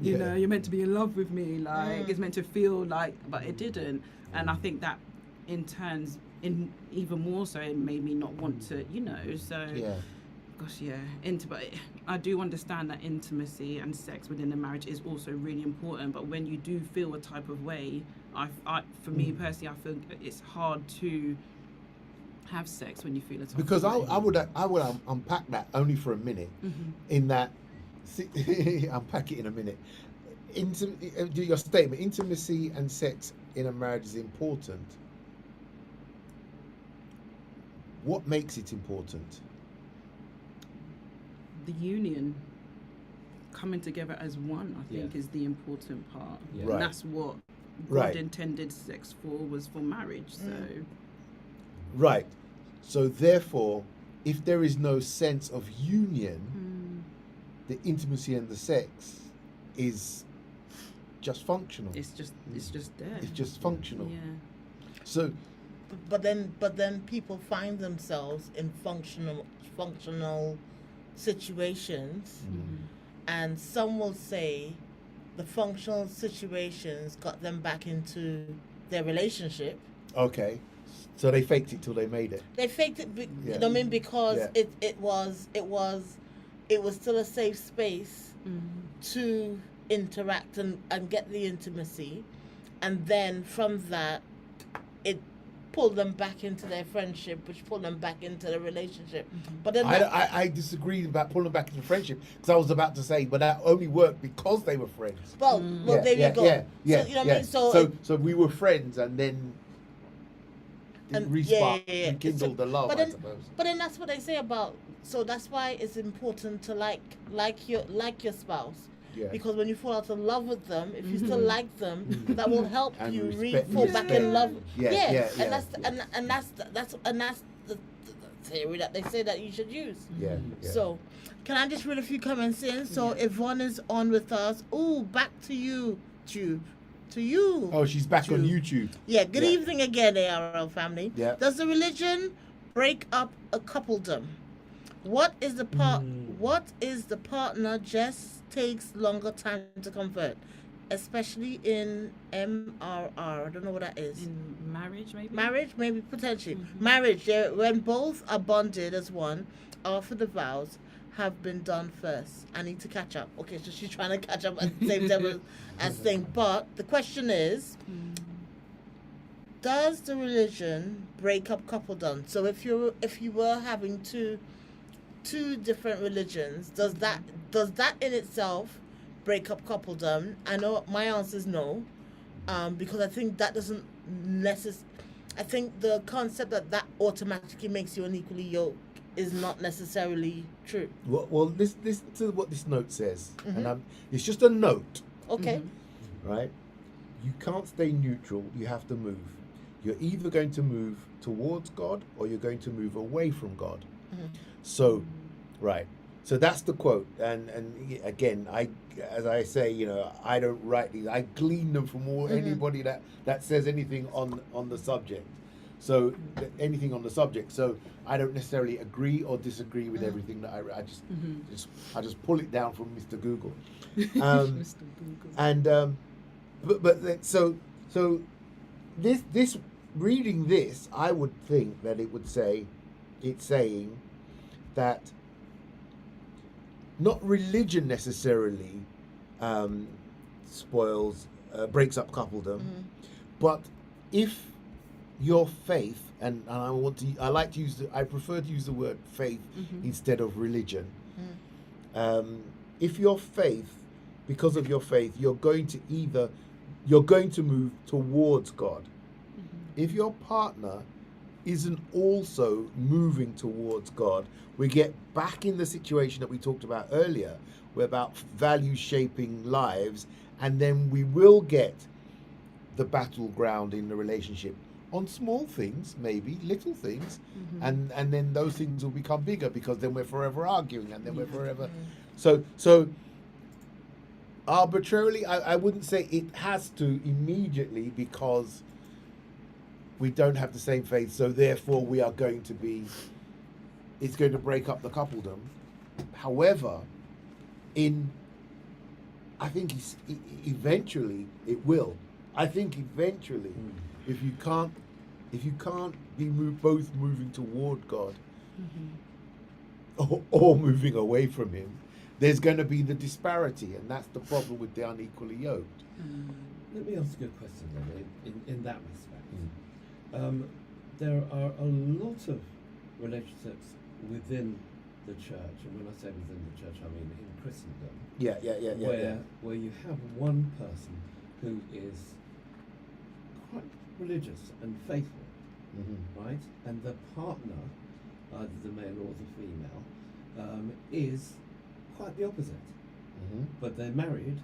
you Yeah. know, you're meant to be in love with me, like it's meant to feel like, but it didn't. And I think that in turns, in even more so, it made me not want to, so Yeah. gosh, yeah, but I do understand that intimacy and sex within a marriage is also really important, but when you do feel a type of way, for me personally, I feel it's hard to have sex when you feel a type Because of way. I would unpack that only for a minute. In that, unpack it in a minute. Do your statement: intimacy and sex in a marriage is important. What makes it important? The union, coming together as one, I think, Yeah. is the important part. Yeah. Right. And that's what God Right. intended sex for, was for marriage. So Right. So therefore, if there is no sense of union, the intimacy and the sex is just functional. it's just there. It's just functional. Yeah. So But then people find themselves in functional situations, and some will say the functional situations got them back into their relationship. okay, so they faked it till they made it. They faked it, Yeah. you know what I mean, because Yeah. it was still a safe space to interact and get the intimacy, and then from that, pull them back into their friendship, which pull them back into the relationship. But then I disagree about pulling them back into friendship, because I was about to say, but that only worked because they were friends. well, there you go. Yeah, So, you know what I mean? So we were friends, and then it rekindled the love, but I then, suppose. But then that's what they say about. So that's why it's important to like your spouse. Yeah. Because when you fall out of love with them, if you still like them, that will help And you respect- fall back in love. Yeah. And that's the theory that they say that you should use. Yeah. So, can I just read a few comments in? So, Yvonne is on with us. Ooh, back to you, Jude. To you. Oh, she's back on Jude. YouTube. Yeah, good Yeah. evening again, ARL family. Yeah. Does the religion break up a coupledom? What is the partner just takes longer time to convert, especially in MRR? I don't know what that is. In marriage, maybe. Marriage, maybe potentially. Marriage, when both are bonded as one, after the vows have been done first. I need to catch up. Okay, so she's trying to catch up at the same time as saying. But the question is, does the religion break up coupledom? So if you were having two different religions, does that in itself break up coupledom? I know my answer is no, because I think that doesn't I think the concept that automatically makes you unequally yoked is not necessarily true. Well, listen to what this note says, and it's just a note, Okay. right? You can't stay neutral. You have to move. You're either going to move towards God or you're going to move away from God. So, right. So that's the quote. And again, as I say, I don't write these. I glean them from anybody that says anything on the subject. So anything on the subject. So I don't necessarily agree or disagree with everything that I just pull it down from Mr. Google. Mr. Google. And so this reading this, I would think that it's saying that not religion necessarily breaks up coupledom, but if your faith, and I prefer to use the word faith instead of religion. If your faith, because of your faith, you're going to move towards God. If your partner isn't also moving towards God, we get back in the situation that we talked about earlier, where about value shaping lives, and then we will get the battleground in the relationship on small things, maybe little things, and then those things will become bigger, because then we're forever arguing, and then we're forever so arbitrarily, I wouldn't say it has to immediately, because we don't have the same faith, so therefore it's going to break up the coupledom. However, I think eventually it will. I think eventually, if you can't be both moving toward God or moving away from Him, there's going to be the disparity, and that's the problem with the unequally yoked. Let me ask you a question then, in that respect. There are a lot of relationships within the church, and when I say within the church, I mean in Christendom. Where you have one person who is quite religious and faithful, right? And the partner, either the male or the female, is quite the opposite. But they're married,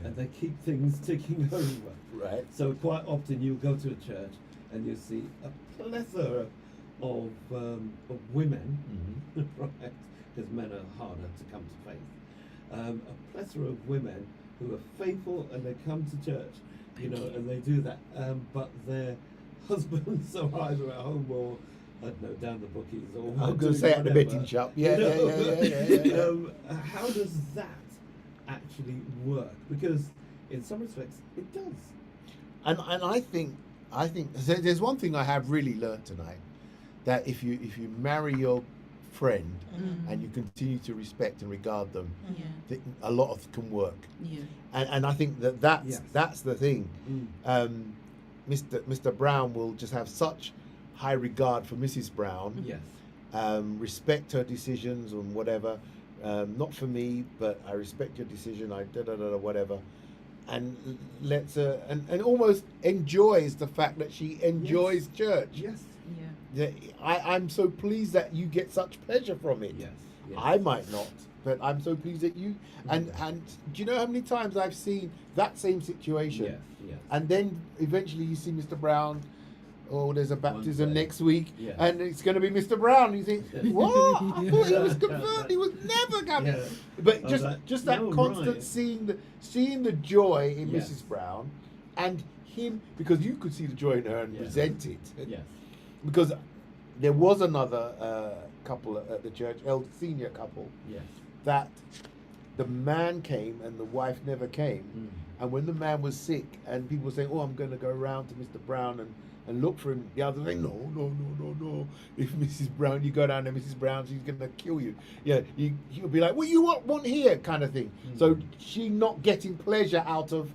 and they keep things ticking over. Right. So quite often you'll go to a church and you'll see a plethora of women, right? Because men are harder to come to faith. A plethora of women who are faithful, and they come to church, and they do that. But their husbands are either at home or, I don't know, down the bookies, or I'm going to say at the betting shop. Yeah. How does that actually work? Because in some respects it does. And I think there's one thing I have really learned tonight, that if you marry your friend and you continue to respect and regard them, a lot can work. And I think that's the thing. Mr. Brown will just have such high regard for Mrs. Brown, Yes. respect her decisions and whatever. Not for me, but I respect your decision. I whatever, and lets her and almost enjoys the fact that she enjoys church. Yes. Yeah. I'm so pleased that you get such pleasure from it. Yes. Yes. I might not, but I'm so pleased that you. And do you know how many times I've seen that same situation? Yes. Yes. And then eventually you see Mr. Brown. Oh, there's a baptism day. next week, Yeah. and it's going to be Mr. Brown. You think, what? I thought he was converted. He was never coming. Yeah. But I just was like, just that no, constant right. seeing the joy in Yes. Mrs. Brown, and him, because you could see the joy in her and Yeah. present it. Yes. Because there was another couple at the church, senior couple, Yes. that the man came and the wife never came. Mm. And when the man was sick, and people were saying, "Oh, I'm going to go around to Mr. Brown and look for him," the other thing, no. If Mrs. Brown, you go down to Mrs. Brown, she's going to kill you. Yeah, you'll be like, "What you want here?" kind of thing. Mm. So she not getting pleasure out of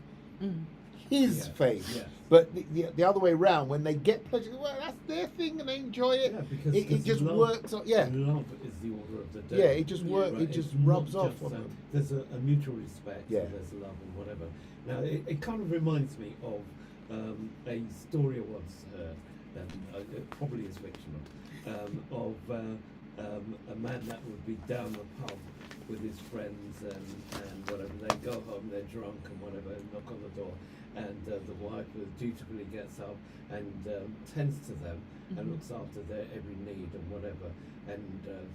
his Yes, faith. yes. But the other way around, when they get pleasure, well, that's their thing and they enjoy it. Yeah, because it just love, works. Yeah, Love is the order of the day. yeah, it just works. Right, It just it's rubs not off just on that. them. There's a mutual respect. Yeah. And there's love and whatever. Now it kind of reminds me of a story I once heard. It probably is fictional. Of a man that would be down the pub with his friends and whatever. They go home, they're drunk and whatever, and knock on the door, and the wife dutifully gets up and tends to them and looks after their every need and whatever, and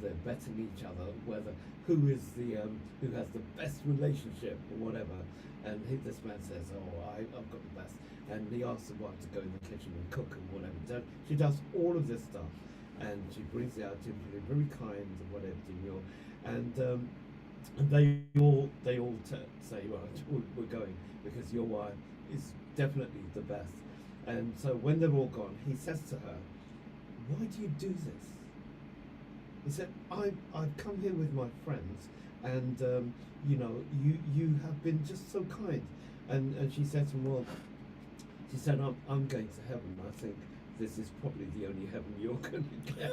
they're betting each other whether who is who has the best relationship or whatever. And this man says, "Oh, I've got the best," and he asks the wife to go in the kitchen and cook and whatever. So she does all of this stuff, and she brings it out to him, very kind and whatever to you, and they all say, "Well, we're going because your wife is definitely the best." And so when they're all gone, he says to her, "Why do you do this?" He said, I've come here with my friends, and you have been just so kind." And she said to him, "Well," she said, I'm going to heaven. I think this is probably the only heaven you're going to get.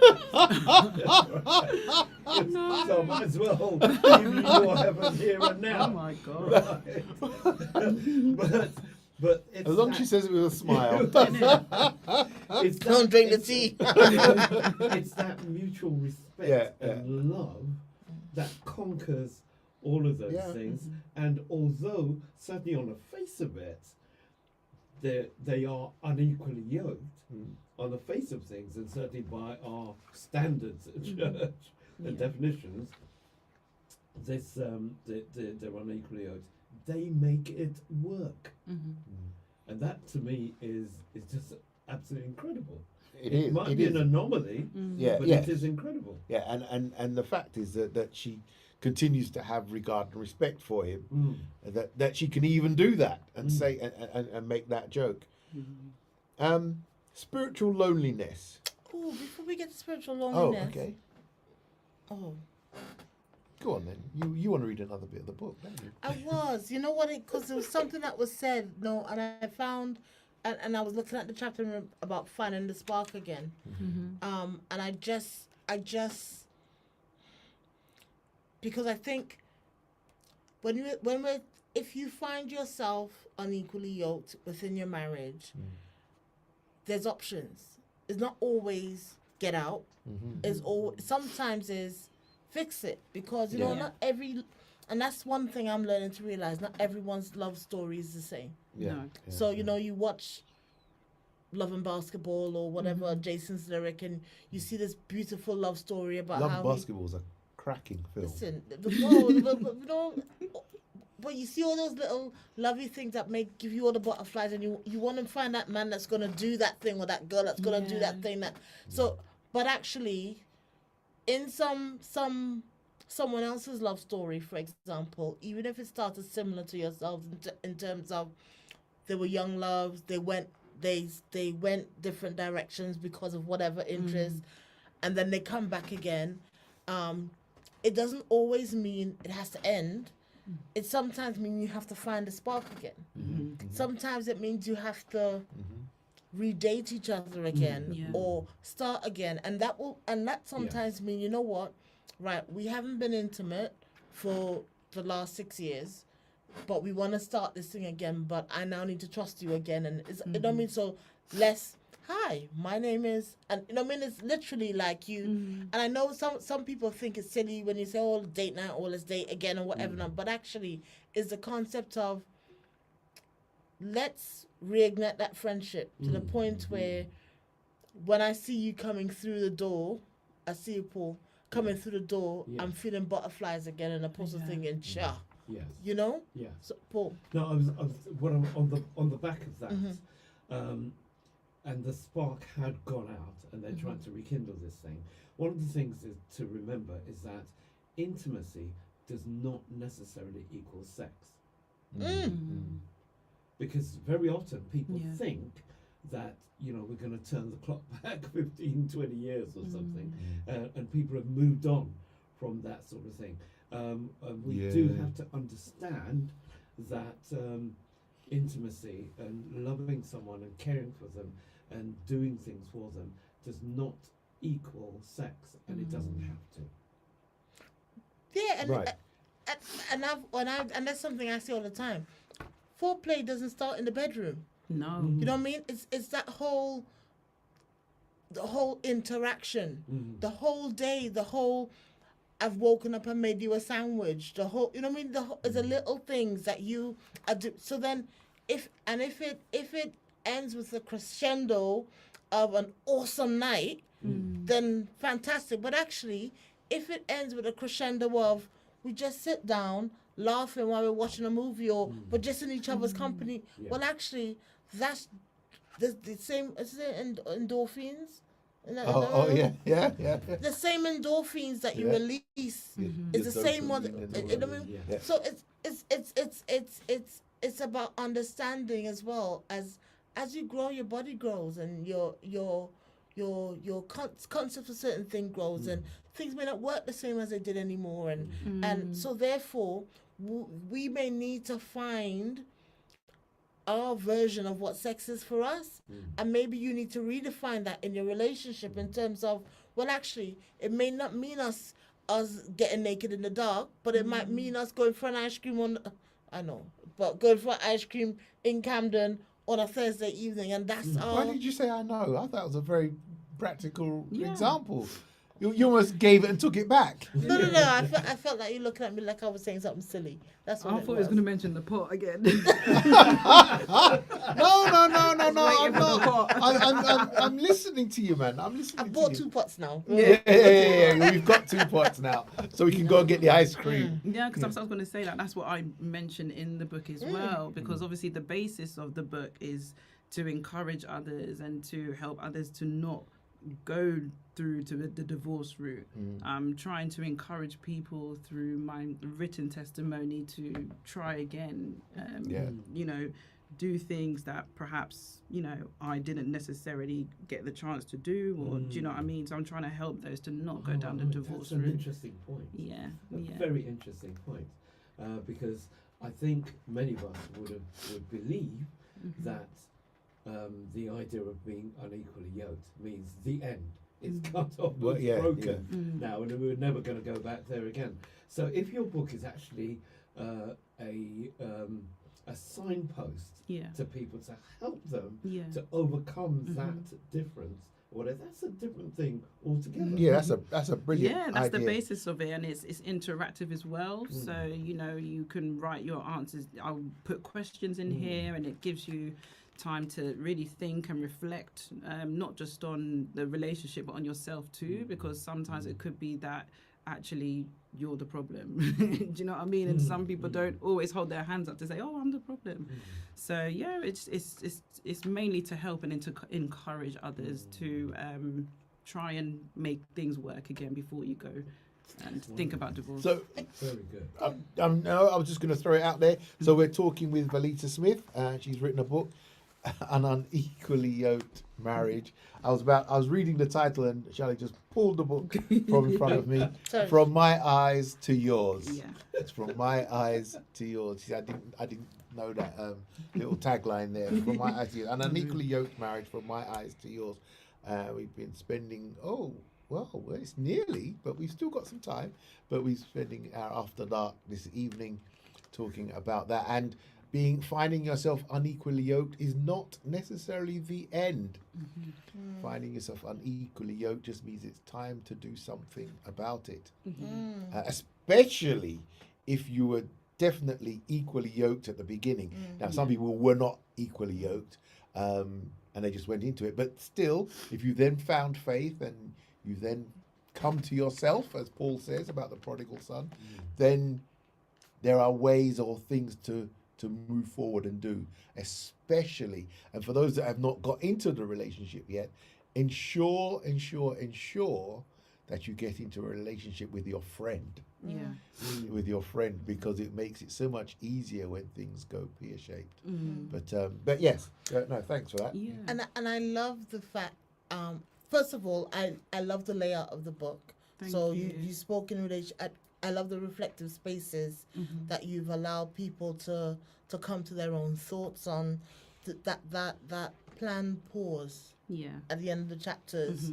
So I might as well give you your heaven here and now. Oh my God. Right. But it's As long as she says it with a smile. it's Don't drink the it's- tea. It's that mutual respect Yeah, and love that conquers all of those Yeah. things. And although certainly on the face of it, they are unequally yoked on the face of things, and certainly by our standards at church and definitions, this they're unequally yoked. They make it work, and that to me is just absolutely incredible. It might be an anomaly, Yeah, but yes. it is incredible. Yeah, and the fact is that she continues to have regard and respect for him, that she can even do that and say and make that joke. Spiritual loneliness. Oh, before we get to spiritual Oh, loneliness. okay. Oh, Go on then. You want to read another bit of the book, don't you? I was. You know what? Because there was something that was said. No, and I found, and I was looking at the chapter about finding the spark again. And I just, because I think if you find yourself unequally yoked within your marriage, there's options. It's not always get out. It's sometimes is fix it, because you know not every, and that's one thing I'm learning to realize. Not everyone's love story is the same. Yeah. No. Yeah. So you watch Love and Basketball or whatever, Jason's lyric, and you see this beautiful love story about Love how and Basketball is a cracking film. Listen, but you see all those little lovely things that give you all the butterflies, and you want to find that man that's gonna do that thing, or that girl that's gonna do that thing. But actually, in someone else's love story, for example, even if it started similar to yourselves in terms of they were young loves, they went different directions because of whatever interest, and then they come back again. It doesn't always mean it has to end. It sometimes means you have to find a spark again. Sometimes it means you have to redate each other again Yeah. or start again, and that sometimes mean, you know what, right, we haven't been intimate for the last 6 years, but we want to start this thing again, but I now need to trust you again, and it's, you know what I mean, so hi, my name is, and you know what I mean, it's literally like you, and I know some people think it's silly when you say, oh, date night, or let's date again, or whatever, but actually is the concept of, let's reignite that friendship to the point where when I see you coming through the door, I see you, Paul, coming through the door, I'm feeling butterflies again, and opposed to thinking, cha, Yes. you know? Yes. So, Paul. No, I was when I'm on the back of that, and the spark had gone out, and they're trying to rekindle this thing. One of the things to remember is that intimacy does not necessarily equal sex, because very often people think that, you know, we're going to turn the clock back 15, 20 years or something, and people have moved on from that sort of thing. We do have to understand that intimacy and loving someone and caring for them and doing things for them does not equal sex, and it doesn't have to. Yeah, and Right. and that's something I say all the time. Foreplay doesn't start in the bedroom. No. You know what I mean? It's that whole, the whole interaction, the whole day, the whole, I've woken up and made you a sandwich. The whole, you know what I mean? It's the little things that you do. So then, if it ends with a crescendo of an awesome night, then fantastic. But actually, if it ends with a crescendo of, we just sit down laughing while we're watching a movie, or we're just in each other's company, well, actually, that's the same. Is it endorphins? Yeah. The same endorphins that you release is the same one. You know what I mean? So it's about understanding as well, as you grow, your body grows, and your concept of certain thing grows, and things may not work the same as they did anymore, and so therefore we may need to find our version of what sex is for us, and maybe you need to redefine that in your relationship in terms of, well, actually, it may not mean us getting naked in the dark, but it might mean us going for an ice cream going for ice cream in Camden on a Thursday evening, and that's Why did you say I know? I thought it was a very practical example. You almost gave it and took it back. No. I felt like you looking at me like I was saying something silly. That's what I thought he was going to mention the pot again. No. I'm not. I'm listening to you, man. I'm listening. I bought 2 pots now. Yeah. We've got 2 pots now, so we can go and get the ice cream. Yeah, because I was going to say that's what I mentioned in the book as well, because obviously the basis of the book is to encourage others and to help others to not go through to the divorce route. I'm trying to encourage people through my written testimony to try again, you know, do things that perhaps, you know, I didn't necessarily get the chance to do, or do you know what I mean? So I'm trying to help those to not go down the divorce That's route. an interesting point. Yeah. Very interesting point, because I think many of us would believe that the idea of being unequally yoked means the end. It's cut off, it's broken now, and we're never going to go back there again. So if your book is actually a signpost to people to help them to overcome that difference, whatever, that's a different thing altogether. Yeah, that's a brilliant Yeah, that's idea. the basis of it, and it's interactive as well. So you know, you can write your answers. I'll put questions in here, and it gives you time to really think and reflect, not just on the relationship but on yourself too, because sometimes it could be that actually you're the problem. Do you know what I mean? And some people don't always hold their hands up to say, oh, I'm the problem. So yeah, it's mainly to help and to encourage others to try and make things work again before you go and think about divorce. So Very good. I was just going to throw it out there. So we're talking with Valita Smith. She's written a book. an unequally yoked marriage. I was reading the title, and Shelley just pulled the book from in front of me. Sorry. From my eyes to yours. Yeah. It's from my eyes to yours. See, I didn't know that little tagline there. From my eyes to yours. An unequally yoked marriage from my eyes to yours. We've been spending it's nearly, but we've still got some time. But we're spending our after dark this evening talking about that, and finding yourself unequally yoked is not necessarily the end. Finding yourself unequally yoked just means it's time to do something about it. Especially if you were definitely equally yoked at the beginning. Now, some people were not equally yoked, and they just went into it. But still, if you then found faith and you then come to yourself, as Paul says about the prodigal son, then there are ways or things to move forward and do, especially, and for those that have not got into the relationship yet, ensure that you get into a relationship with your friend. With your friend, because it makes it so much easier when things go pear-shaped. But yes, no, thanks for that. Yeah. And I love the fact, first of all, I love the layout of the book. Thank so you. you spoke in relation. I love the reflective spaces that you've allowed people to come to their own thoughts on that planned pause at the end of the chapters.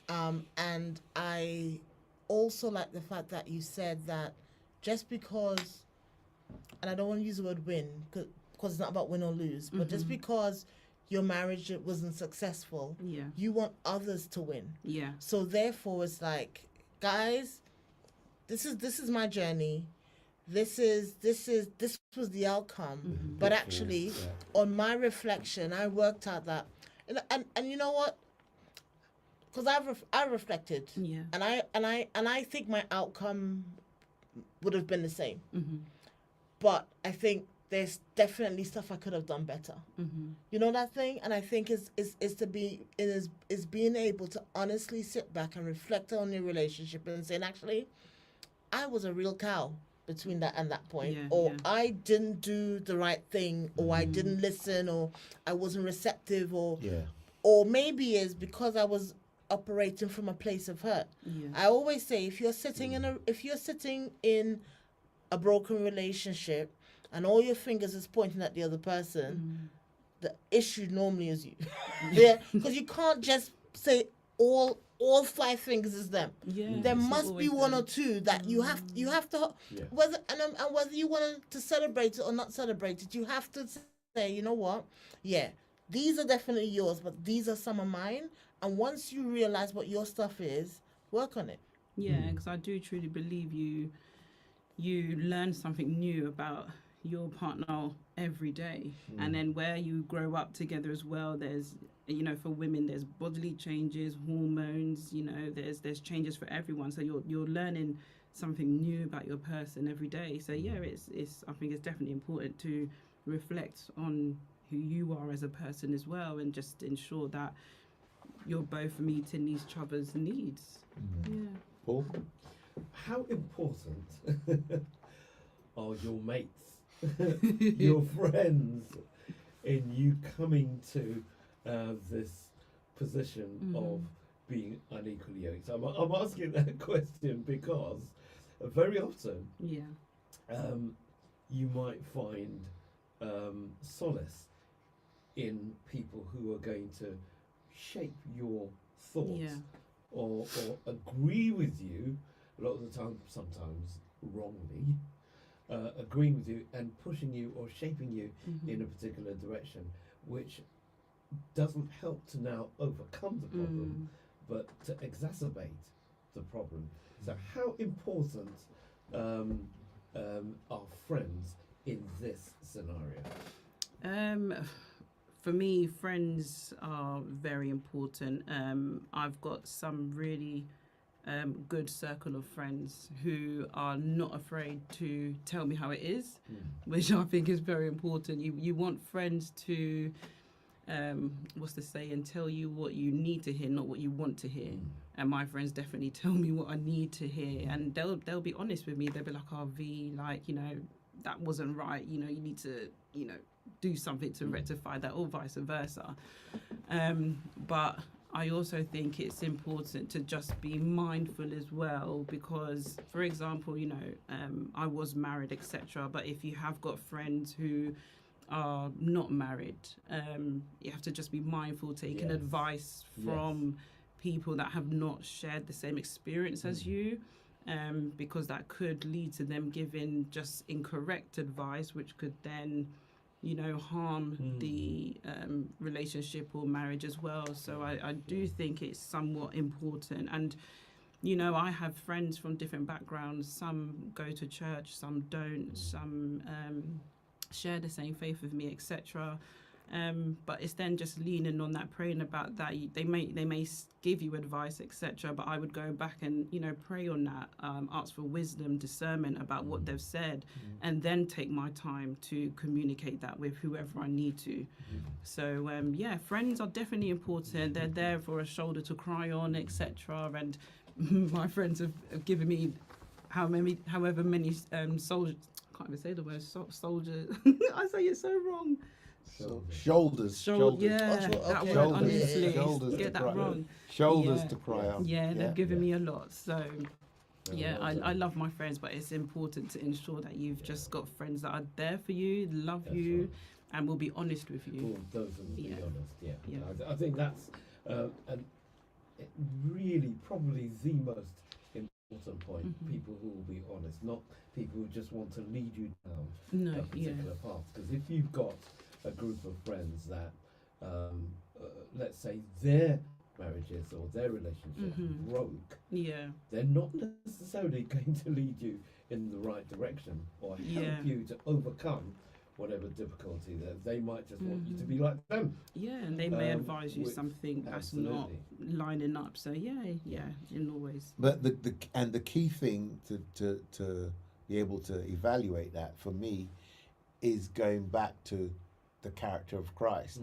And I also like the fact that you said that just because, and I don't want to use the word win because it's not about win or lose, but just because your marriage wasn't successful, you want others to win. So therefore, it's like, guys, this is my journey. This was the outcome. But actually, on my reflection, I worked out that, and you know what? Because I reflected, and I think my outcome would have been the same. But I think there's definitely stuff I could have done better. You know that thing? And I think is being able to honestly sit back and reflect on your relationship and saying, actually, I was a real cow between that and that point, or I didn't do the right thing, or I didn't listen, or I wasn't receptive, or maybe it's because I was operating from a place of hurt. I always say, if you're sitting in a broken relationship and all your fingers is pointing at the other person, the issue normally is you. Because you can't just say all 5 fingers is them. There must be one or two that you have to whether you want to celebrate it or not celebrate it, you have to say, you know what? Yeah, these are definitely yours, but these are some of mine. And once you realize what your stuff is, work on it. Because I do truly believe you learn something new about your partner every day. And then where you grow up together as well, there's, for women, there's bodily changes, hormones, there's changes for everyone. So you're learning something new about your person every day. So it's I think it's definitely important to reflect on who you are as a person as well, and just ensure that you're both meeting each other's needs. Paul? How important are your mates, your friends, in you coming to this position of being unequally yoked? I'm asking that question because very often you might find solace in people who are going to shape your thoughts or agree with you a lot of the time, sometimes wrongly, agreeing with you and pushing you or shaping you in a particular direction, which doesn't help to now overcome the problem, but to exacerbate the problem. So how important are friends in this scenario? For me, friends are very important. I've got some really good circle of friends who are not afraid to tell me how it is, which I think is very important. You want friends to, what's the saying, tell you what you need to hear, not what you want to hear. And my friends definitely tell me what I need to hear, and they'll be honest with me. They'll be like, "Oh, V, that wasn't right, you know, you need to, you know, do something to rectify that, or vice versa. But I also think it's important to just be mindful as well, because, for example, you know, I was married, etc. But if you have got friends who are not married, you have to just be mindful taking advice from people that have not shared the same experience as you, because that could lead to them giving just incorrect advice, which could then, you know, harm the relationship or marriage as well. So I do think it's somewhat important. And, you know, I have friends from different backgrounds. Some go to church, some don't, some share the same faith with me, etc. But it's then just leaning on that, praying about that. They may give you advice, etc. But I would go back and, you know, pray on that, ask for wisdom, discernment about what they've said, and then take my time to communicate that with whoever I need to. So yeah, friends are definitely important. They're there for a shoulder to cry on, etc. And my friends have given me however many soldiers. Can't even say the word soldiers. I say it so wrong. Shoulders. Yeah, that word, honestly, Shoulders get to that cry. wrong. Shoulders Yeah. to cry on. Yeah, they've given me a lot. So, yeah, well I love my friends, but it's important to ensure that you've just got friends that are there for you, love That's you, right. and will be honest with you. Well, those are the honest, Yeah. I think that's really probably the most important point. People who will be honest, not people who just want to lead you down No, a yeah. particular path. Because if you've got a group of friends that, let's say, their marriages or their relationship broke, Yeah. they're not necessarily going to lead you in the right direction or help Yeah. you to overcome whatever difficulty that they might just want you to be like them. Yeah, and they may advise you which- something that's not absolutely. lining up. So yeah, in all ways. But the key thing to be able to evaluate that for me is going back to the character of Christ.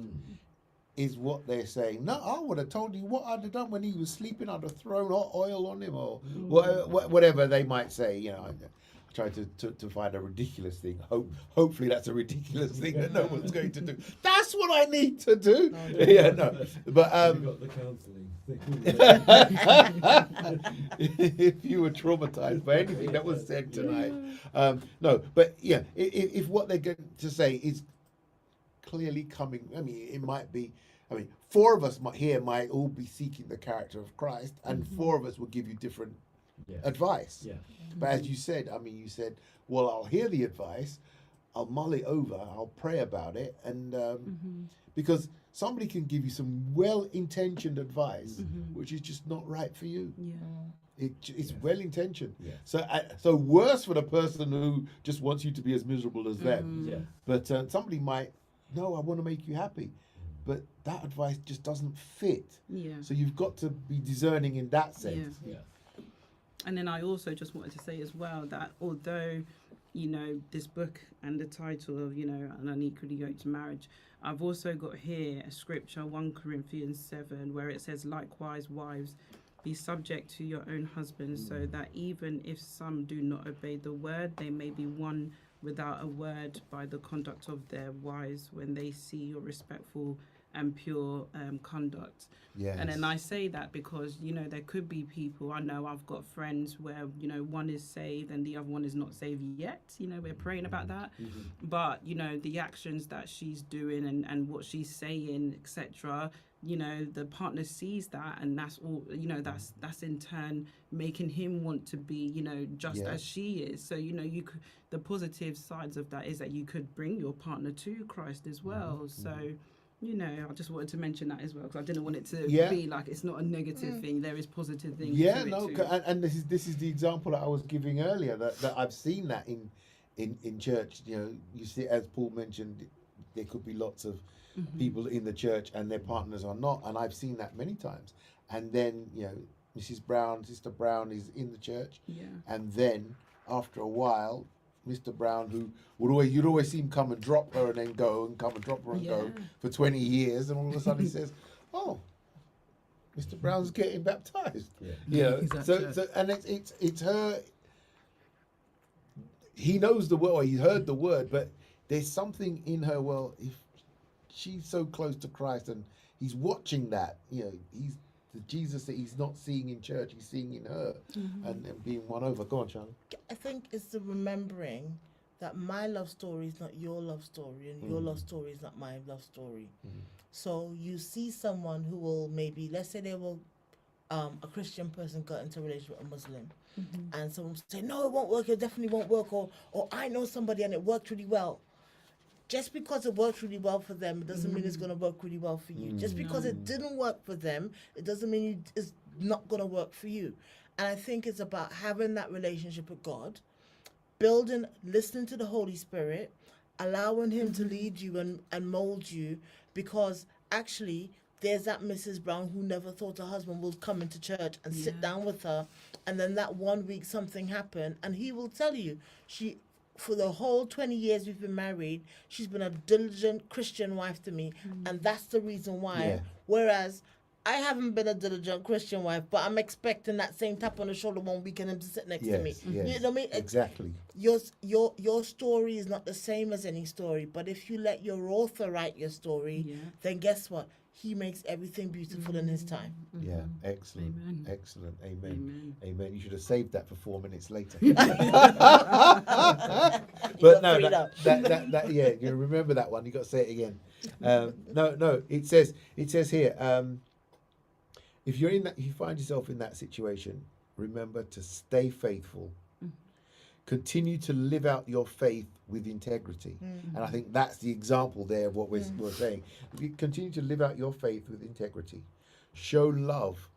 Is what they're saying. No, I would have told you what I'd have done when he was sleeping. I'd have thrown hot oil on him, or whatever they might say. You know, I try to find a ridiculous thing. Hopefully that's a ridiculous thing that no one's going to do. That's what I need to do. Yeah, no. But You got the counselling. if you were traumatized by anything that was said tonight, no. But yeah, if what they're going to say is clearly coming, I mean, it might be. I mean, four of us might all be seeking the character of Christ, and four of us will give you different advice. Yeah. But as you said, I mean, you said, well, I'll hear the advice, I'll mull it over, I'll pray about it, and because somebody can give you some well-intentioned advice, which is just not right for you. Yeah. It's well-intentioned. Yeah. So worse for the person who just wants you to be as miserable as them. Yeah. But somebody might, no, I want to make you happy. But that advice just doesn't fit. Yeah. So you've got to be discerning in that sense. Yeah. And then I also just wanted to say as well that although, you know, this book and the title of, you know, An Unequally Yoked Marriage, I've also got here a scripture, 1 Corinthians 7, where it says, likewise, wives, be subject to your own husbands, so that even if some do not obey the word, they may be won without a word by the conduct of their wives when they see your respectful and pure conduct. Yes. And then I say that because, you know, there could be people, I know I've got friends where, you know, one is saved and the other one is not saved yet. You know, we're praying about that. But, you know, the actions that she's doing and what she's saying, etc., you know, the partner sees that, and that's all, you know, that's in turn making him want to be, you know, just as she is. So, you know, you could, the positive sides of that is that you could bring your partner to Christ as well. So, you know, I just wanted to mention that as well, because I didn't want it to be like it's not a negative thing. There is positive things. Yeah, to no, it too. and this is the example that I was giving earlier, that I've seen that in church. You know, you see, as Paul mentioned, there could be lots of people in the church and their partners are not, and I've seen that many times. And then, you know, Sister Brown is in the church, and then after a while, Mr. Brown, who you'd always see him come and drop her and then go, and come and drop her and go for 20 years, and all of a sudden he says, "Oh, Mr. Brown's getting baptized." Yeah. You know, Exactly. so and it's her. he knows the word, or he's heard the word, but there's something in her. Well, if she's so close to Christ and he's watching that, he's the Jesus that he's not seeing in church, he's seeing in her, and being won over. Go on, Charlie. I think it's the remembering that my love story is not your love story, and your love story is not my love story. So you see someone who will maybe, let's say they will, a Christian person got into a relationship with a Muslim, and someone say, no, it won't work, it definitely won't work, or I know somebody and it worked really well. Just because it worked really well for them, it doesn't mean it's going to work really well for you. Just because it didn't work for them, it doesn't mean it's not going to work for you. And I think it's about having that relationship with God, building, listening to the Holy Spirit, allowing him to lead you and mold you, because actually there's that Mrs. Brown who never thought her husband would come into church and sit down with her, and then that 1 week something happened, and he will tell you, for the whole 20 years we've been married, she's been a diligent Christian wife to me, and that's the reason why. Yeah. Whereas I haven't been a diligent Christian wife, but I'm expecting that same tap on the shoulder 1 week and him to sit next to me. Yes, You know what I mean? exactly. Your story is not the same as any story, but if you let your author write your story, then guess what? He makes everything beautiful in his time. Yeah, excellent. Amen. Excellent. Amen. Amen. Amen. You should have saved that for 4 minutes later. But no, that yeah, you remember that one. You got to say it again. No. It says here. If you find yourself in that situation, remember to stay faithful. Continue to live out your faith with integrity. And I think that's the example there of what we're saying. If you continue to live out your faith with integrity, show love,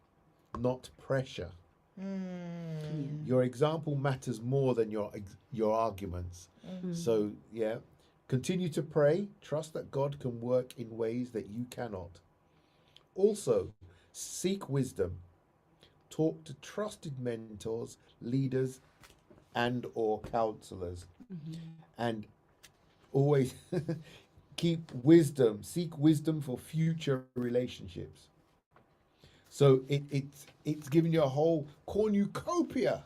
not pressure. Your example matters more than your arguments. So, continue to pray. Trust that God can work in ways that you cannot. Also, seek wisdom. Talk to trusted mentors, leaders, and or counselors, and always seek wisdom for future relationships. So it's giving you a whole cornucopia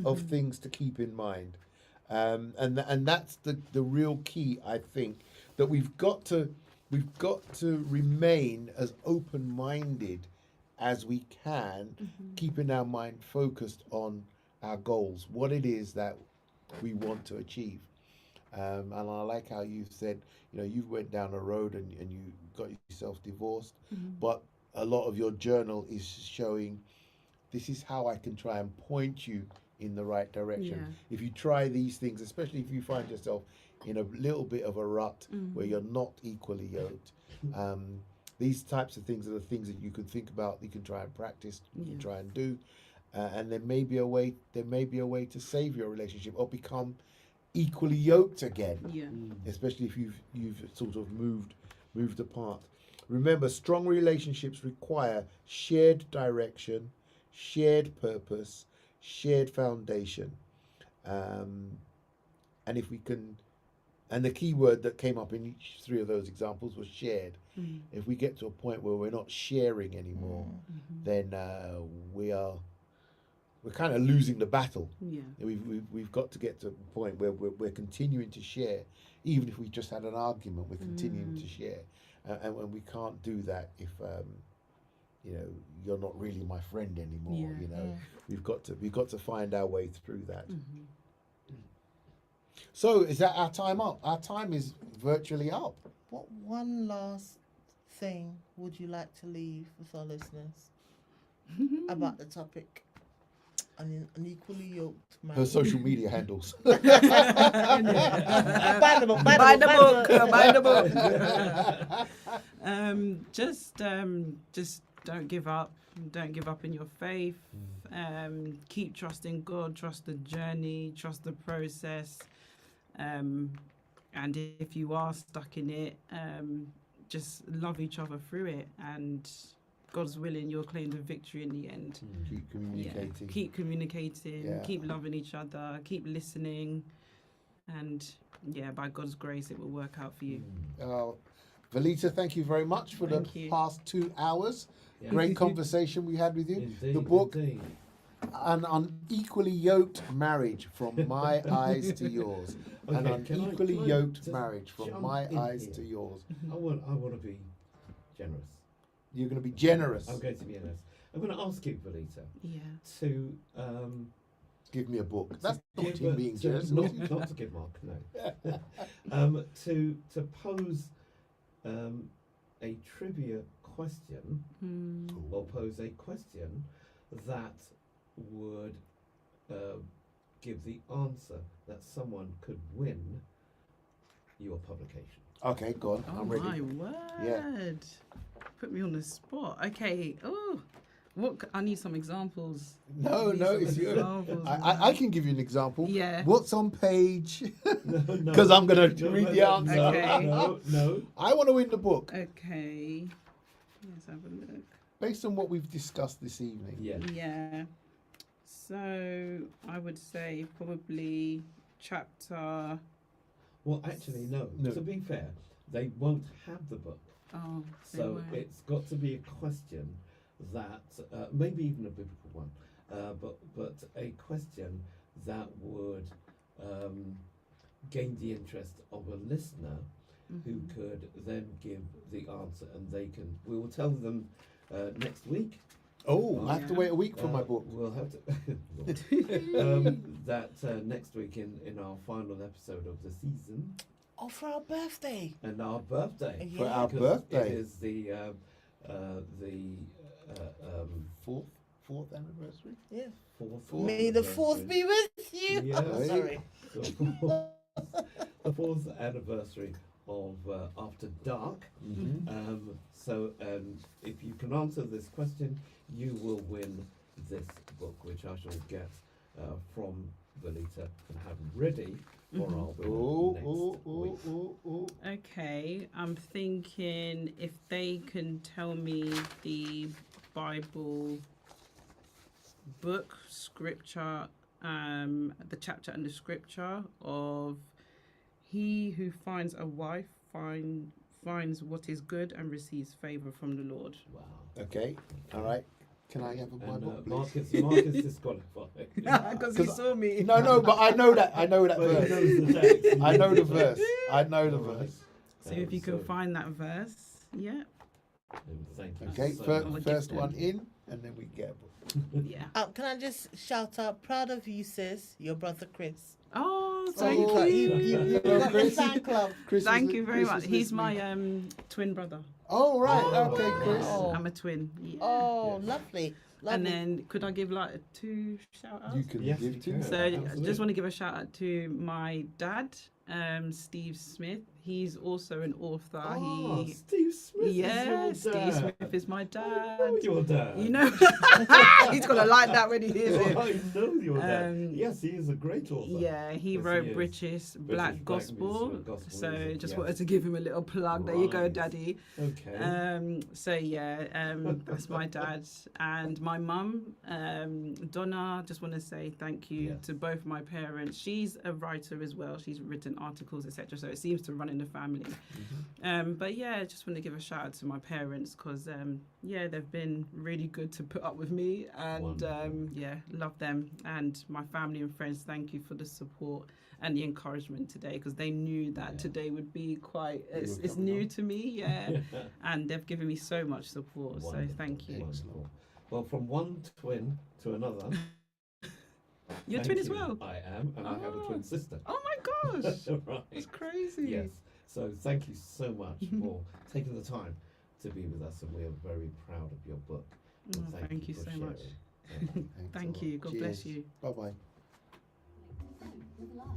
of things to keep in mind, and that's the real key. I think that we've got to remain as open-minded as we can, keeping our mind focused on our goals, what it is that we want to achieve. And I like how you said, you went down a road and you got yourself divorced, but a lot of your journal is showing this is how I can try and point you in the right direction. If you try these things, especially if you find yourself in a little bit of a rut where you're not equally yoked, these types of things are the things that you can think about, you can try and practice, you can try and do. And there may be a way to save your relationship or become equally yoked again. Especially if you've sort of moved apart. Remember, strong relationships require shared direction, shared purpose, shared foundation. And if we can, and the key word that came up in each three of those examples was shared. If we get to a point where we're not sharing anymore, then we're kind of losing the battle. We've got to get to a point where we're continuing to share, even if we just had an argument. We're continuing to share, and we can't do that if you're not really my friend anymore. We've got to find our way through that. So is that our time up? Our time is virtually up. What one last thing would you like to leave with our listeners about the topic? An unequally yoked man. Her social media handles. Buy the book. Buy the book. Just don't give up. Don't give up in your faith. Keep trusting God. Trust the journey. Trust the process. And if you are stuck in it, just love each other through it. And God's willing, you'll claim the victory in the end. Keep communicating. Keep communicating. Yeah. Keep loving each other. Keep listening. And by God's grace, it will work out for you. Velita, thank you very much for Thank you. past 2 hours. Yeah. Great conversation we had with you. Indeed, The book, indeed. An unequally yoked marriage from my eyes to yours. An Okay, can I yoked just marriage from jump my in eyes here? to yours. I want to be generous. You're going to be generous. I'm going to be generous. I'm going to ask you, Belita, Yeah. to Give me a book. That's not give you a- being to- generous. not to give Mark, no. To pose a trivia question or pose a question that would give the answer that someone could win your publication. Okay, go on. Oh I'm ready. my word. Yeah. Put me on the spot. Okay. Oh, I need some examples. No, Need no, some it's you. examples, I can give you an example. Yeah. What's on page? No, Because I'm going to read the no, answer. Okay. No. I want to win the book Okay. Let's have a look. based on what we've discussed this evening. Yeah. Yeah. So I would say probably chapter. Well, actually, no. No. To be fair, they won't have the book. Oh, they So won't. it's got to be a question that, maybe even a biblical one, but a question that would gain the interest of a listener who Mhm. could then give the answer, and we will tell them next week. Oh, I have to Yeah. wait a week for my book. We'll have to that next week in our final episode of the season Oh, for our birthday. and our birthday. Yeah. For our Because birthday. it is the Fourth anniversary? Yeah. fourth. May the fourth anniversary. be with you. Yeah. Oh, sorry. The fourth anniversary of After Dark. Mm-hmm. So if you can answer this question, you will win this book, which I shall get from Belita and have ready for our winner next week. Okay, I'm thinking if they can tell me the Bible book, scripture, the chapter and the scripture of he who finds a wife finds what is good and receives favor from the Lord. Wow. Okay, all right. Can I have my And book, Mark please? is disqualified. Because he saw me. No, but I know that But he verse. knows the text. I know the verse. I know the Alright. verse. So if you can so- find that verse, yeah, Thank you. Okay, so first, much. first one in, and then we get a book. yeah. Can I just shout out, proud of you, sis, your brother Chris. Oh, So thank Oh, you. Hello, got the Chris. fan club. Chris is Thank li- you very Chris much. is He's listening. my twin brother. Oh, right. Oh. Okay, Chris. Oh. I'm a twin. Yeah. Oh, Yes. lovely. And Lovely. then could I give like 2 shout outs? You can Yes, give you to can. So I Absolutely. just want to give a shout out to my dad, Steve Smith. He's also an author. Ah, He Steve Smith. yeah, is your Steve dad. Smith is my I dad. know your dad. You know, he's gonna like that when he hears it. I know your dad. Um, Yes, he is a great author. Yeah, he Yes, wrote he is. British Black Black Gospel. music, gospel So music, just yes. wanted to give him a little plug. There you go, Right. Daddy. Okay. So yeah, that's my dad and my mum, Donna. Just want to say thank you Yes. to both my parents. She's a writer as well. She's written articles, etc. So it seems to run in the family. But yeah, just want to give a shout out to my parents because yeah, they've been really good to put up with me and Wonderful. yeah, love them and my family and friends. Thank you for the support and the encouragement today because they knew that Yeah. today would be quite. You It's were coming new on. to me, yeah. And they've given me so much support, so Wonderful, thank you. wonderful. Well, from one twin to another. You're thank twin as you. well? I am, and I have a Oh. twin sister. Oh my gosh, Right. it's crazy. Yes. So thank you so much for taking the time to be with us, and we are very proud of your book. And Oh, thank you for so sharing. much. Thanks a Thank lot. you. God bless Cheers. you. Bye bye. With life,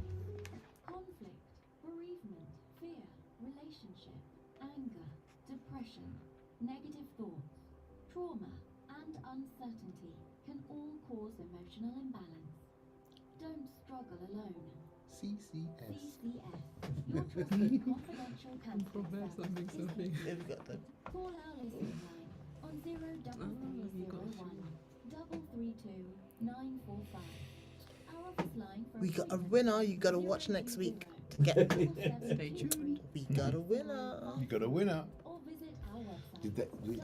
conflict, bereavement, fear, relationship, anger, depression, negative thoughts, trauma, and uncertainty can all cause emotional imbalance. Don't struggle alone. CCS. CCS, your trusted confidential counseling service is here. Yeah, we got them. Call our listening line on 03301 332 945. Our office line for We got a appointments winner. You got to watch next week to get. Stay tuned. We got a winner. You got a winner. or visit our website. Did that,